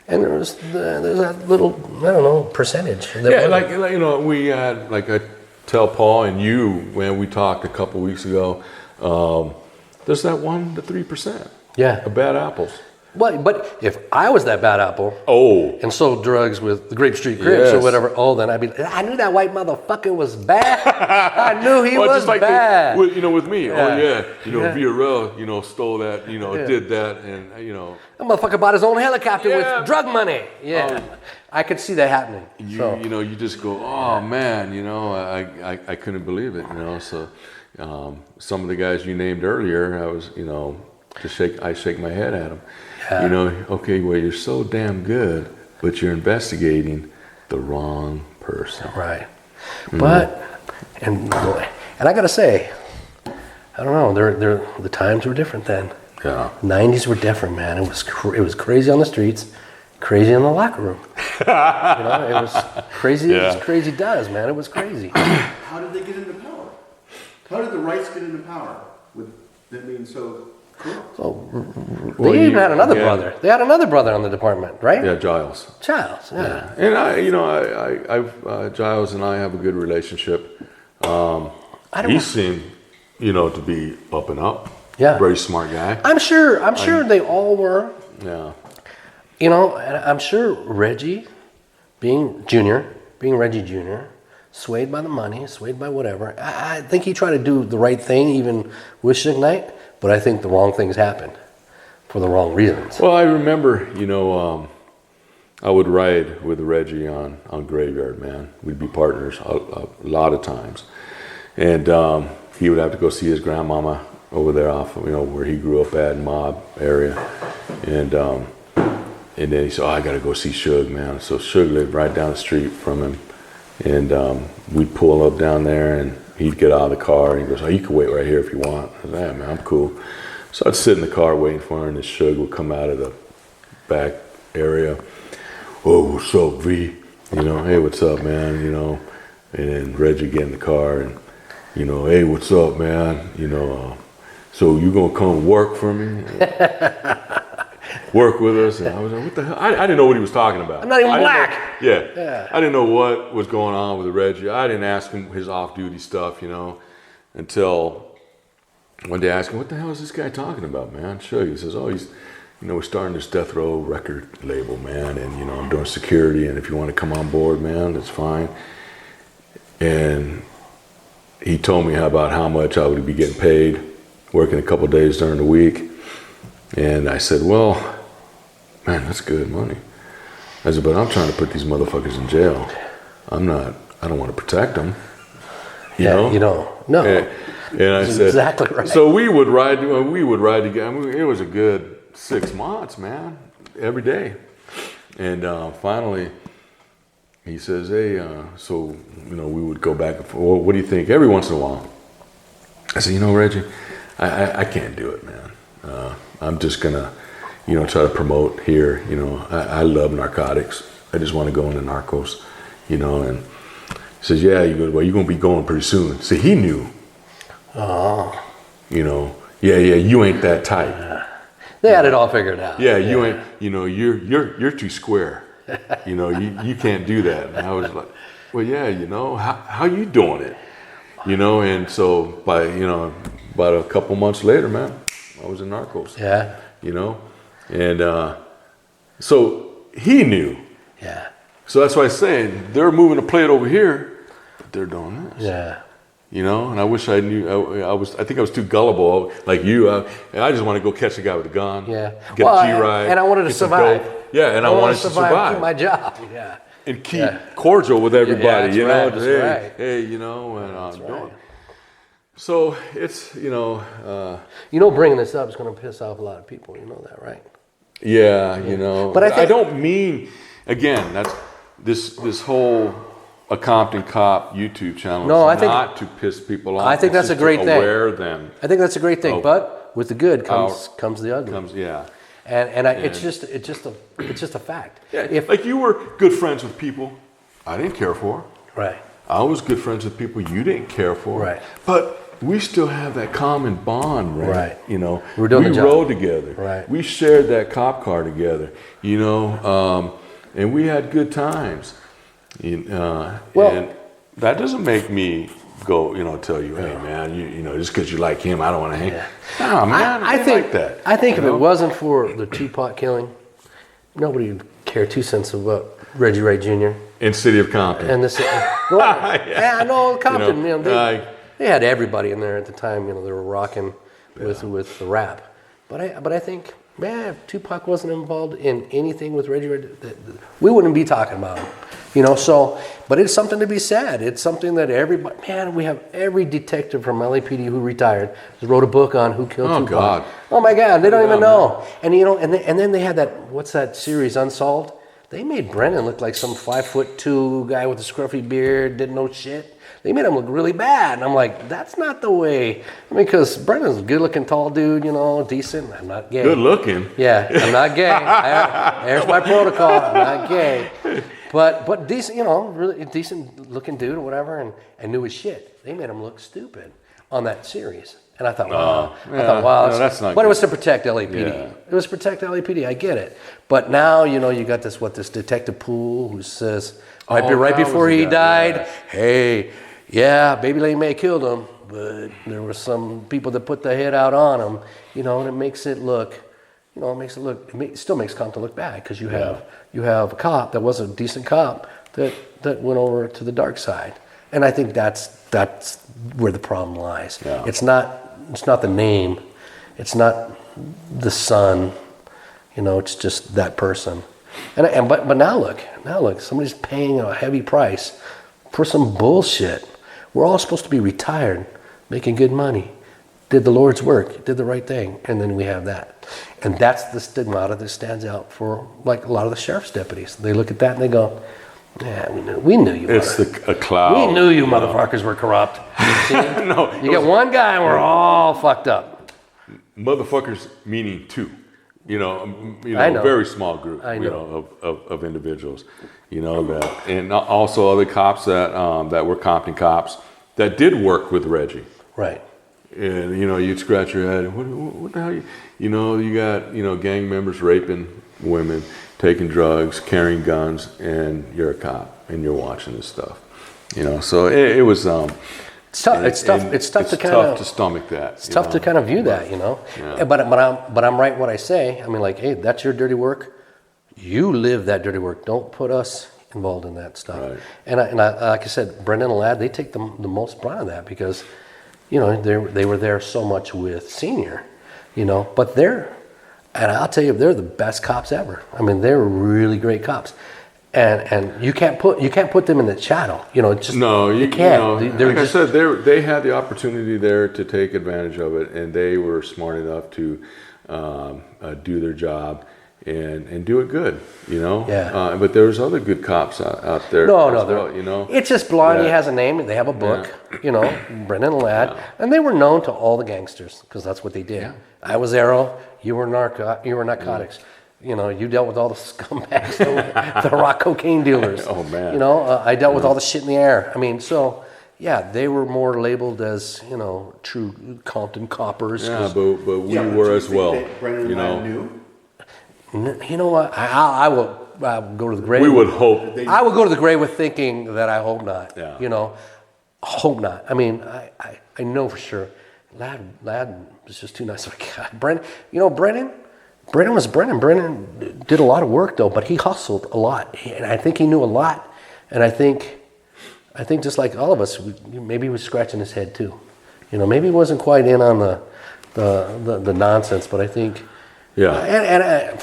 And there's that little, percentage. Yeah, we had, like I tell Paul and you when we talked a couple weeks ago, there's that 1 to 3%. Yeah. Of bad apples. Well, but if I was that bad apple and sold drugs with the Grape Street Crips or whatever, then I'd be, I knew that white motherfucker was bad. I knew he was just bad. With me. Yeah. VRL, stole that, did that, and, That motherfucker bought his own helicopter with drug money. Yeah. I could see that happening. You just go, oh, man, I couldn't believe it, so some of the guys you named earlier, I was, I shake my head at them. Yeah. Okay, well, you're so damn good, but you're investigating the wrong person. Right. But, and I got to say, I don't know, the times were different then. Yeah. 90s were different, man. It was crazy on the streets, crazy in the locker room. It was crazy. Yeah. It was crazy does, man. It was crazy. How did they get into power? How did the rights get into power with them being so So Well, they even had another again- brother. They had another brother on the department, right? Yeah, Giles. Giles. Yeah. And Giles and I have a good relationship. He seemed, to be up and up. Yeah. Very smart guy. I'm sure they all were. Yeah. And I'm sure Reggie, being Reggie Jr., swayed by the money, swayed by whatever. I think he tried to do the right thing, even with Suge Knight, but I think the wrong things happened for the wrong reasons. Well, I remember, I would ride with Reggie on Graveyard, man. We'd be partners a lot of times. And he would have to go see his grandmama over there off, where he grew up at, Mob area. And then he said, I got to go see Suge, man. So Suge lived right down the street from him. And we'd pull up down there, and he'd get out of the car, and he goes, you can wait right here if you want. I said, yeah, man, I'm cool. So I'd sit in the car waiting for him, and the Suge would come out of the back area. Oh, what's up, V? Hey, what's up, man? And then Reggie get in the car, and, hey, what's up, man? So you gonna come work for me? Work with us? And I was like, what the hell? I didn't know what he was talking about. I'm not even black. Yeah. I didn't know what was going on with Reggie. I didn't ask him his off-duty stuff, until one day I asked him, what the hell is this guy talking about, man? Sure. He says, he's, we're starting this Death Row record label, man, and, I'm doing security, and if you want to come on board, man, that's fine. And he told me about how much I would be getting paid, working a couple of days during the week. And I said, well, man, that's good money. I said, but I'm trying to put these motherfuckers in jail. I don't want to protect them. No. And I said, exactly right. So we would ride together. I mean, it was a good 6 months, man, every day. And finally, he says, hey, so, we would go back and forth. Well, what do you think? Every once in a while. I said, Reggie, I can't do it, man. I'm just going to, try to promote here. I love narcotics. I just want to go into Narcos, and he says, yeah, you go, well, you're going to be going pretty soon. So he knew. Oh. Yeah, you ain't that type. They had it all figured out. Yeah, you ain't, you're too square. You can't do that. And I was like, well, yeah, how you doing it? And so by, about a couple months later, man, I was in Narcos. Yeah. And so he knew. Yeah. So that's why I'm saying they're moving a plate over here, but they're doing this. Yeah. And I wish I knew. I think I was too gullible, like you. I just want to go catch a guy with a gun. Yeah. Get a G-ride. And I wanted to survive. Yeah, and I wanted to survive. Keep my job. Yeah. And keep cordial with everybody. Yeah, that's right. Hey, and doing. So it's bringing this up is going to piss off a lot of people. You know that, right? Yeah, But I don't mean, again, that's this whole a Compton Cop YouTube channel. No, I think not to piss people off. I think that's a great thing. Aware them. I think that's a great thing. But with the good comes the ugly. Yeah. And it's just a fact. Yeah. Like you were good friends with people I didn't care for. Right. I was good friends with people you didn't care for. Right. But we still have that common bond, right? Right. We doing the job. rode together. Right. We shared that cop car together, and we had good times. And that doesn't make me go, tell you, hey man, just because you like him, I don't want to hang. Yeah. No, man, I think like that. I think if it wasn't for the Tupac killing, nobody would care 2 cents about Reggie Ray Jr. In City of Compton. And this, I know Compton. They had everybody in there at the time. They were rocking with the rap. But I think, man, if Tupac wasn't involved in anything with Reggie Ray, we wouldn't be talking about him. So, but it's something to be said. It's something that everybody, man, we have every detective from LAPD who retired wrote a book on who killed Tupac. God. Oh my God, they don't even know. And and then they had what's that series, Unsolved? They made Brennan look like some 5'2" guy with a scruffy beard, didn't know shit. They made him look really bad. And I'm like, that's not the way. Because Brennan's a good-looking, tall dude, decent. I'm not gay. Good looking? Yeah, I'm not gay. There's my protocol. I'm not gay. But decent, really decent-looking dude or whatever, and knew his shit. They made him look stupid. on that series. And I thought, wow. No, that's not but good. it was to protect LAPD. Yeah. It was to protect LAPD. I get it. But now, you got this detective Poole who says, right before he died, hey, yeah, Baby Lane May killed him, but there were some people that put the hit out on him, and it makes it look, it still makes Compton look bad because you have a cop that was a decent cop that went over to the dark side. And I think that's where the problem lies. Yeah. It's not the name, it's not the son, it's just that person. But now look, somebody's paying a heavy price for some bullshit. We're all supposed to be retired, making good money, did the Lord's work, did the right thing, and then we have that. And that's the stigmata that stands out for like a lot of the sheriff's deputies. They look at that and they go, yeah, we knew you. It's a cloud. We knew you motherfuckers were corrupt. No, you get one guy and we're all fucked up. Motherfuckers meaning two. I know. A very small group. I know. Of individuals. That, and also other cops that were Compton cops that did work with Reggie. Right. And you'd scratch your head. What the hell? You got gang members raping women, taking drugs, carrying guns, and you're a cop and you're watching this stuff. So it was. It's tough. It's tough to stomach that. It's tough to kind of view that, Yeah. But I'm right when I say, I mean, like, hey, that's your dirty work. You live that dirty work. Don't put us involved in that stuff. Right. And I like I said, Brendan and Ladd, they take the most brunt of that because, they were there so much with Senior, But and I'll tell you, they're the best cops ever. I mean, they're really great cops. And you can't put them in the shadow, you can't. Like I said, they had the opportunity there to take advantage of it, and they were smart enough to do their job and do it good, Yeah. But there's other good cops out there. It's just Blondie has a name. They have a book, Brendan and Ladd, and they were known to all the gangsters because that's what they did. Yeah. I was Arrow. You were narcotics. You dealt with all the scumbags, the rock cocaine dealers. Oh man. I dealt with all the shit in the air. I mean, so yeah, they were more labeled as true Compton coppers. Yeah, but we were as well. Brendan and Ladd knew. You know what? I will go to the grave. We would hope. I would go to the grave with thinking that I hope not. Yeah. Hope not. I mean, I know for sure. Ladd was just too nice of a guy. Brendan was Brendan. Brendan did a lot of work though, but he hustled a lot, and I think he knew a lot. And I think just like all of us, maybe he was scratching his head too. Maybe he wasn't quite in on the nonsense, but I think. Yeah. And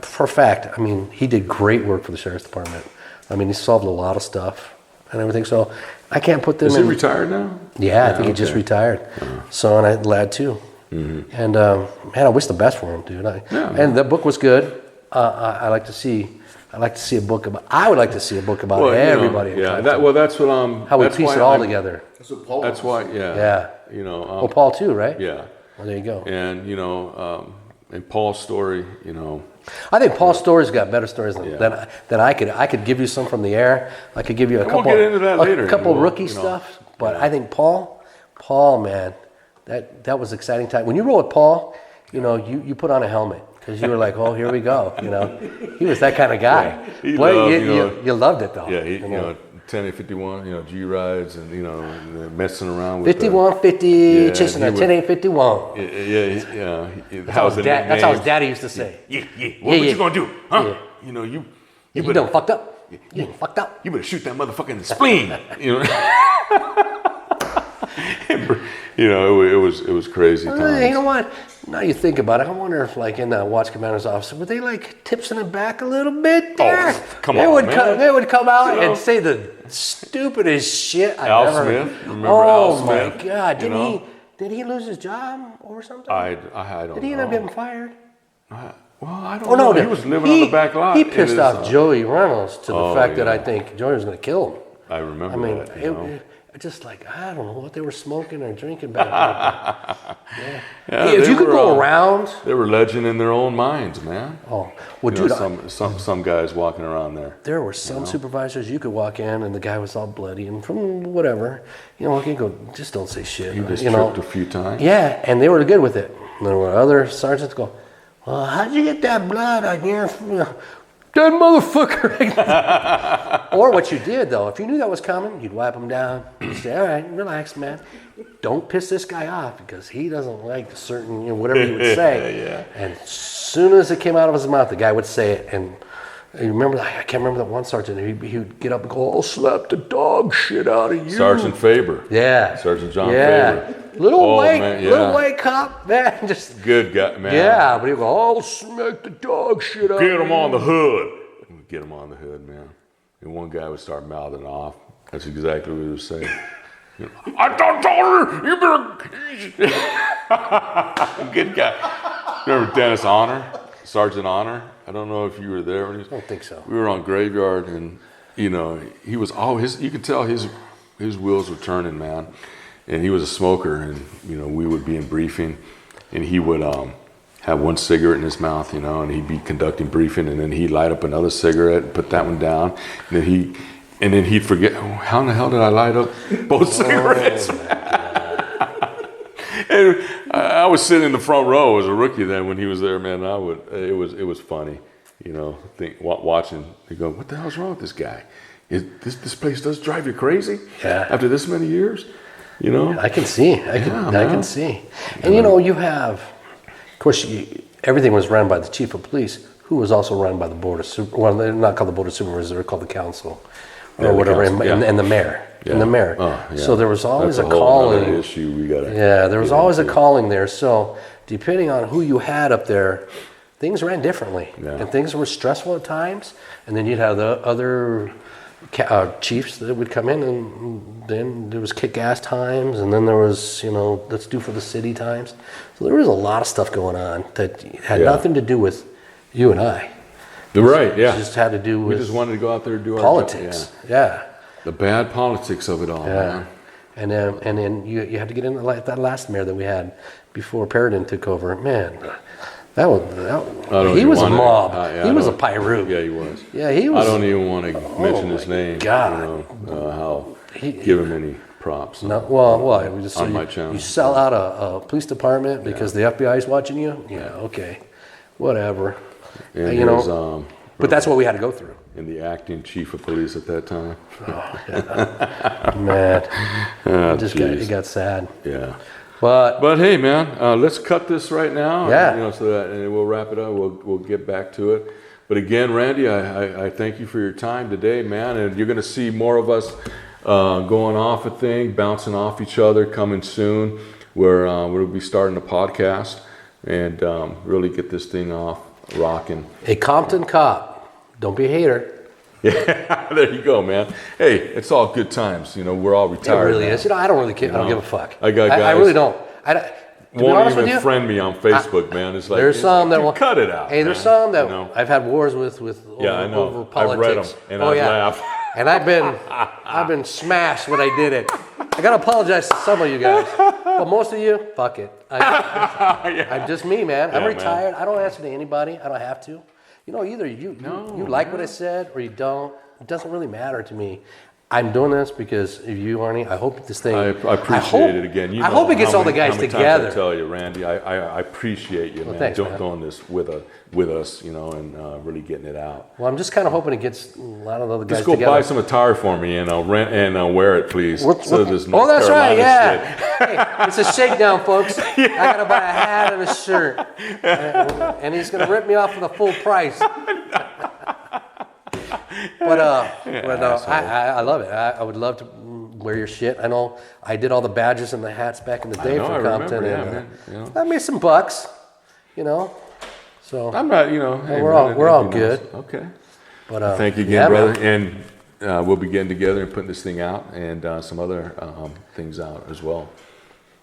for a fact, I mean, he did great work for the sheriff's department. I mean, he solved a lot of stuff and everything. So I can't put them in. Is he retired now? Yeah, I think he just retired. So, and I Ladd too. Mm-hmm. And man, I wish the best for him, dude. And the book was good. I like to see a book about. I would like to see a book about everybody. Yeah. That's what how we piece it all together. That's what Paul. That's why. Yeah. Yeah. Well, Paul too, right? Yeah. Well, there you go. And and Paul's story, I think Paul's story's got better stories than I could. I could give you some from the air. I could give you a couple. We'll get into that later. A couple rookie stuff, but I think Paul, man, that was exciting time. When you roll with Paul, you put on a helmet because you were like, oh, here we go. He was that kind of guy. Yeah. Well, you loved it though. Yeah, 10 and 51, G rides and messing around with 5150, chasing a 10-851. Yeah. That's how his daddy used to say. Yeah. What you gonna do? Huh? Yeah. You done fucked up. You done fucked up. You better shoot that motherfucker in the spleen. It was crazy times. You know what? Now you think about it, I wonder if, like, in the watch commander's office, were they like tipsing it back a little bit there? Oh, come on, man. They would come out and say the stupidest shit I've Al ever Smith? heard. Remember Al Smith? Oh my God! Did he lose his job or something? I don't know. Did he end up getting fired? Well, I don't know. He was living on the back lot. He pissed off Joey Reynolds to the fact that I think Joey was going to kill him. I remember that. just like, I don't know what they were smoking or drinking back then. Yeah. Yeah, Hey, if you could go were, around. They were legend in their own minds, man. Oh, well, You dude, know, some guys walking around there. there were some supervisors you could walk in and the guy was all bloody and from whatever. You know, you can go, just don't say shit. He just you tripped know? a few times. Yeah, and they were good with it. And there were other sergeants go, well, how'd you get that blood on your dead motherfucker? Or what you did, though, if you knew that was coming, you'd wipe them down. You'd say, all right, relax, man. Don't piss this guy off because he doesn't like a certain, you know, whatever you would say. Yeah. And as soon as it came out of his mouth, the guy would say it. And you remember, I can't remember that one sergeant. He would get up and go, I'll slap the dog shit out of you. Sergeant Faber. Yeah. Sergeant John Faber. Little man, white cop, man. Just good guy, man. yeah, but he'd go, I'll smack the dog shit out. Get him on the hood. Get him on the hood, man. And one guy would start mouthing off. That's exactly what he was saying. You know, I told her, you better. Good guy. Remember Dennis Honor? Sergeant Honor? I don't know if you were there. When he was, I don't think so. We were on Graveyard, and, you know, he was always, you could tell his wheels were turning, man. And he was a smoker, and, you know, we would be in briefing, and he would have one cigarette in his mouth, you know, and he'd be conducting briefing, and then he'd light up another cigarette and put that one down, and then he'd forget, oh, how in the hell did I light up both cigarettes? And I was sitting in the front row as a rookie then when he was there, man. It was funny, you know, watching. You go, what the hell's wrong with this guy? This place does drive you crazy? Yeah. After this many years, you know. I can see. I can see. And you know, you have, of course, everything was run by the chief of police, who was also run by the board of well, they're not called the board of supervisors; they're called the council or whatever, and the mayor. And the mayor. Oh, yeah. So there was always That's a calling. Issue we gotta. Yeah, there was always a calling there. So depending on who you had up there, things ran differently, and things were stressful at times. And then you'd have the other chiefs that would come in, and then there was kick-ass times, and then there was, you know, let's do for the city times. So there was a lot of stuff going on that had nothing to do with you and I. Right. Yeah. It just had to do with. We just wanted to go out there and do politics. our job. Yeah. The bad politics of it all, man. And then you had to get in like that last mayor that we had before Paradin took over. Man, he was a mob. He was a Pyru. Yeah, he was. Yeah, he was. I don't even want to mention his name. God. You know, give him any props. No, well, we just on my channel. You sell out a police department because the FBI is watching you. Yeah, okay, whatever. And you know, but that's what we had to go through. And the acting chief of police at that time. Oh, yeah. Man, it got sad. Yeah. But hey, man, let's cut this right now. Yeah. And, you know, so that and we'll wrap it up. We'll get back to it. But again, Randy, I thank you for your time today, man. And you're going to see more of us going off a thing, bouncing off each other, coming soon. Where we'll be starting a podcast and really get this thing off rocking. A Compton Cop. Don't be a hater. Yeah, there you go, man. Hey, it's all good times. You know, we're all retired. It really now. is. You know, I don't really care. I don't give a fuck. I got guys. I really don't. Won't even friend me on Facebook, man. It's like there's some that will cut it out. Hey, there's some that I've had wars with I know. over politics. I've read them and I laugh. And I've been smashed when I did it. I gotta apologize to some of you guys, but most of you, fuck it. I'm just me, man. I'm retired. Man. I don't answer to anybody. I don't have to. You know, either you like what I said or you don't. It doesn't really matter to me. I'm doing this because of you, Arnie. I hope this thing. I appreciate it again. I hope it gets all the guys together. I tell you, Randy, I appreciate you, man. Thanks, doing this with us, you know, and really getting it out. Well, I'm just kind of hoping it gets a lot of other guys together. Just go buy some attire for me and rent and wear it, please. That's right, yeah. Hey, it's a shakedown, folks. I gotta buy a hat and a shirt, and he's gonna rip me off for the full price. But I love it. I would love to wear your shit. I know I did all the badges and the hats back in the day for Compton, and I made some bucks, you know. So I'm not, you know. Hey, we're all good. Nice. Okay. But thank you again, brother. Man. And we'll be getting together and putting this thing out and some other things out as well.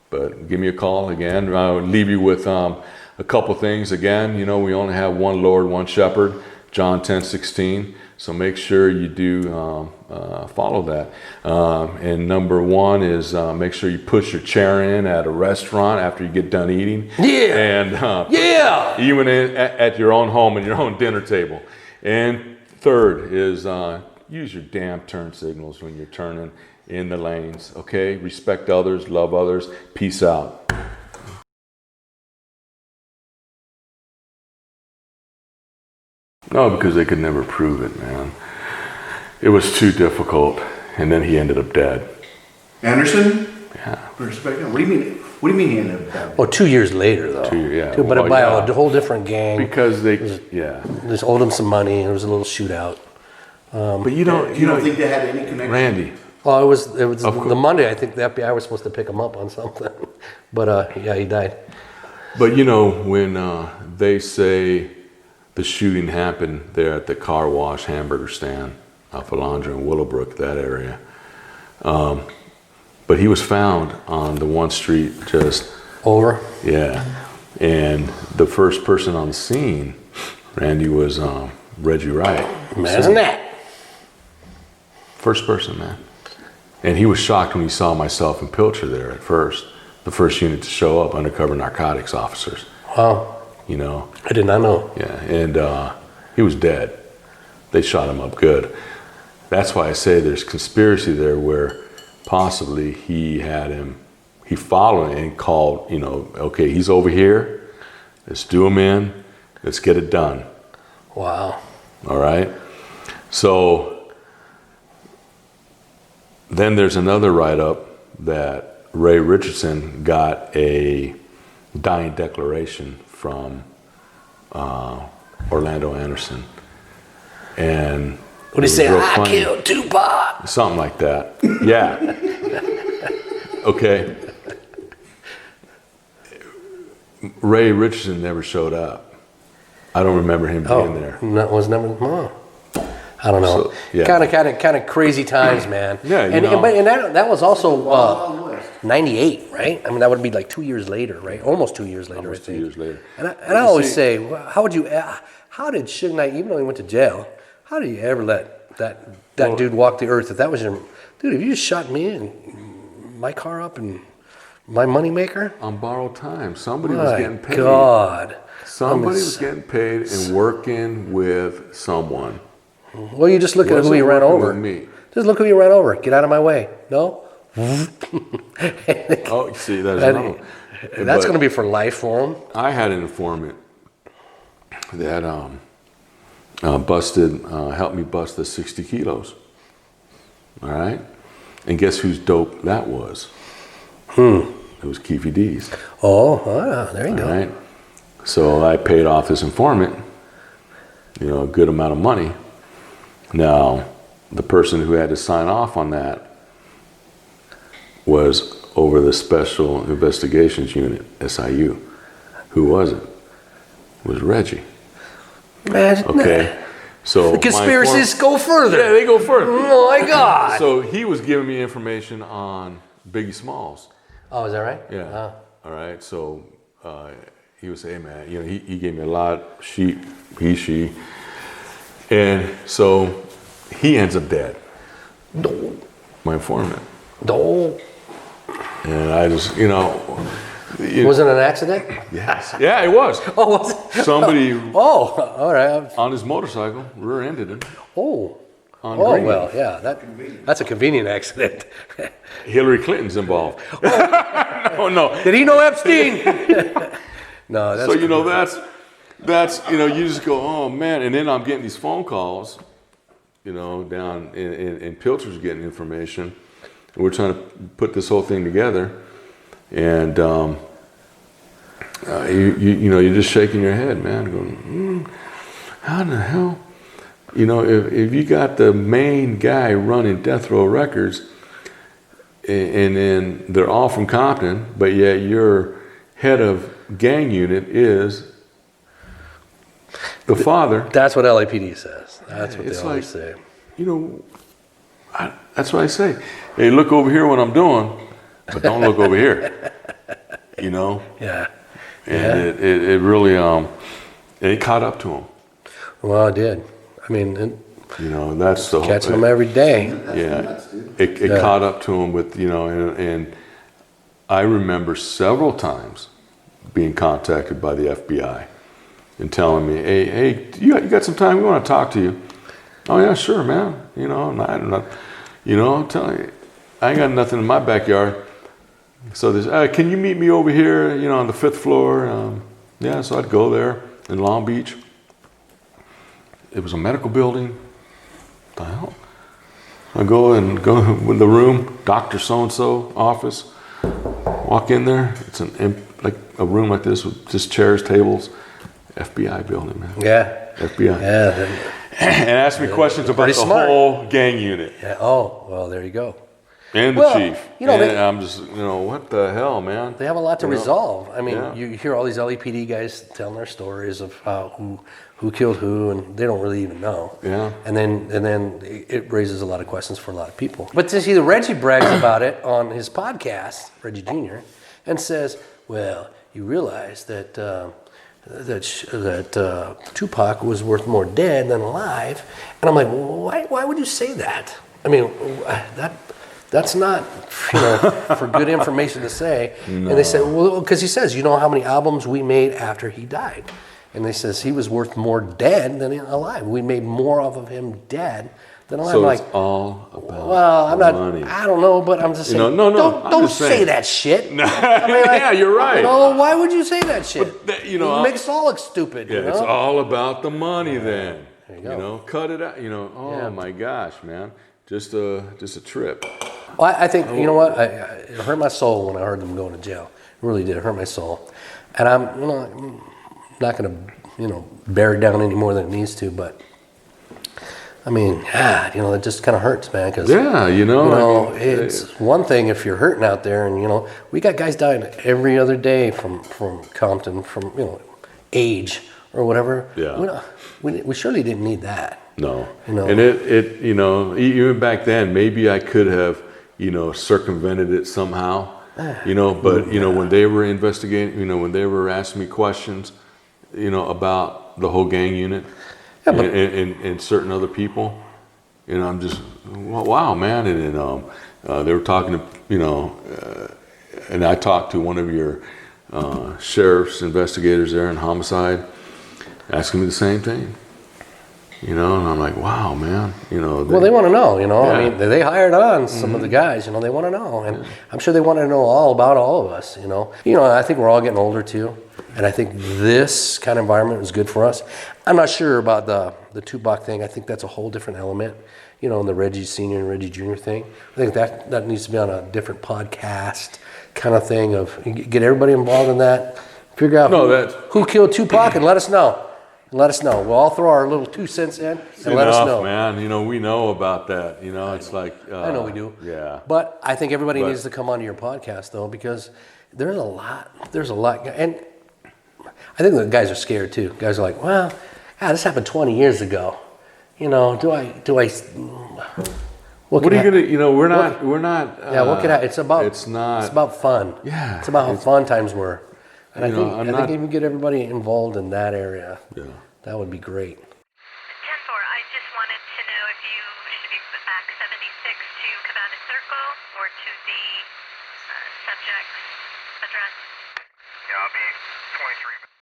But give me a call again. I'll leave you with a couple things again. You know, we only have one Lord, one Shepherd. John 10:16. So make sure you do follow that. And number one is make sure you push your chair in at a restaurant after you get done eating. Yeah. And even at your own home and your own dinner table. And third is use your damn turn signals when you're turning in the lanes. Okay, respect others, love others. Peace out. No, because they could never prove it, man. It was too difficult, and then he ended up dead. Anderson? Yeah. What do you mean? What do you mean he ended up dead? Oh, 2 years later, though. But by a whole different gang. Because they, just owed him some money, and there was a little shootout. But you don't think they had any connection? Randy. Oh, it was the Monday. I think the FBI was supposed to pick him up on something, but he died. But when they say the shooting happened there at the car wash hamburger stand, Alphalandra and Willowbrook, that area. But he was found on the one street just over. Yeah, and the first person on the scene, Randy, was Reggie Wright. Imagine that. First person, man. And he was shocked when he saw myself and Pilcher there at first. The first unit to show up, undercover narcotics officers. Wow. I did not know. Yeah, and he was dead. They shot him up good. That's why I say there's conspiracy there where possibly he followed and called, okay, he's over here. Let's do him in. Let's get it done. Wow. All right. So then there's another write-up that Ray Richardson got a dying declaration from Orlando Anderson. And what did he say? I killed Tupac. Something like that. Yeah. Okay. Ray Richardson never showed up. I don't remember him being there. That was never. I don't know. So, yeah. Kind of crazy times, man. Yeah, and that was also 98, right? I mean, that would be like 2 years later, right? Almost 2 years later. Almost 2 years later. And I always say, how did Suge Knight, even though he went to jail, how did you ever let that dude walk the earth? If that was your dude, if you just shot me and my car up and my moneymaker on borrowed time, somebody was getting paid. God, somebody was getting paid and working with someone. Well, you just look at who he ran over. Me. Just look who he ran over. Get out of my way. No? Oh, see, that's going to be for life for him. I had an informant that helped me bust the 60 kilos. All right? And guess whose dope that was? It was Keefy D's. Oh, there you go. All right? So I paid off this informant, a good amount of money. Now, the person who had to sign off on that was over the Special Investigations Unit, SIU. Who was it? It was Reggie. Okay. So the conspiracies go further. Yeah, they go further. Oh my God. So he was giving me information on Biggie Smalls. Oh, is that right? Yeah. All right. So he was saying, man, he gave me a lot. She. And so he ends up dead. No. My informant. No. And I just, was it an accident? Yes. Yeah, it was. Oh, was it? Somebody. All right. On his motorcycle, rear-ended him. Oh. On Green. Well, yeah. That's a convenient accident. Hillary Clinton's involved. Oh. No. Did he know Epstein? No. That's so that's you just go, oh man, and then I'm getting these phone calls, down in Pilcher's getting information. And we're trying to put this whole thing together, and you're just shaking your head, man, going, how in the hell, if you got the main guy running Death Row Records, and then they're all from Compton, but yet your head of gang unit is the father. That's what LAPD says. That's what they always say. That's what I say. Hey, look over here what I'm doing, but don't look over here. Yeah. And it really it caught up to him. Well, it did. I mean, You know, that's the Catching them every day. yeah. nuts, dude. It caught up to him with, you know, and I remember several times being contacted by the FBI and telling me, hey, you got some time? We want to talk to you. Oh yeah, sure, man. You know, I'm not, you know, I'm telling you, I ain't got nothing in my backyard. So there's, can you meet me over here, you know, on the 5th floor? Yeah, so I'd go there in Long Beach. It was a medical building. What the hell? I go in the room, Dr. So-and-so office. Walk in there. It's like a room like this with just chairs, tables. FBI building, man. Yeah. FBI. Yeah. And ask me questions about the smart. whole gang unit Yeah. Oh, well, there you go. and the Well, chief. you know, and I'm just, you know, what the hell, man? They have a lot to You know? resolve. I mean, Yeah. you hear all these LAPD guys telling their stories of who killed who, and they don't really even know. Yeah. And then it raises a lot of questions for a lot of people. But to see that Reggie brags about it on his podcast, Reggie Jr., and says, "Well, you realize that Tupac was worth more dead than alive," and I'm like, well, why would you say that? I mean, that's not, you know, for good information to say. No. And they said, well, because he says, you know how many albums we made after he died? And they says he was worth more dead than alive. We made more off of him dead than alive. So I'm it's all about well, I'm not, money. I don't know, but I'm just saying, No, don't say that shit. I mean, Yeah, you're right. You know, why would you say that shit? But you know, it makes us all look stupid. Yeah, you know? it's all about the money then. There you You go. know, cut it out. You know, oh my gosh, man, just a trip. Well, I think, you know what, it hurt my soul when I heard them going to jail. It really did. It hurt my soul. And I'm, you know, not going to, you know, bear it down any more than it needs to, but I mean, God, you know, it just kind of hurts, man. Cause, Yeah, you know, I mean, it's one thing if you're hurting out there, and you know, we got guys dying every other day from Compton, from, you know, age or whatever. Yeah. We surely didn't need that. No. You know. And it you know, even back then, maybe I could have, you know, circumvented it somehow, you know, but, you know, when they were investigating, you know, when they were asking me questions, you know, about the whole gang unit and certain other people, you know, I'm just, wow, man. And then they were talking to, you know, and I talked to one of your sheriff's investigators there in homicide, asking me the same thing. You know, and I'm like, wow, man. You know, Well, they want to know, you know. Yeah. I mean, they hired on some of the guys, you know. They want to know, and I'm sure they want to know all about all of us, you know. You know, I think we're all getting older too, and I think this kind of environment is good for us. I'm not sure about the Tupac thing. I think that's a whole different element, you know, and the Reggie Senior and Reggie Junior thing. I think that needs to be on a different podcast kind of thing. Of get everybody involved in that, figure out who killed Tupac, and let us know. Let us know. We'll all throw our little 2 cents in and let us know. Man. You know, we know about that. You know, it's like I know we do. Yeah. But I think everybody needs to come onto your podcast though, because there's a lot, and I think the guys are scared too. Guys are like, well, this happened 20 years ago. You know, do I? What are you gonna? You know, we're not. Yeah, what could happen? It's about fun. Yeah. It's about how fun times were. And I You think know, if you can get everybody involved in that area, that would be great. 10-4, I just wanted to know if you should be put back 76 to Cabana Circle or to the subject's address. Yeah, I'll be 23.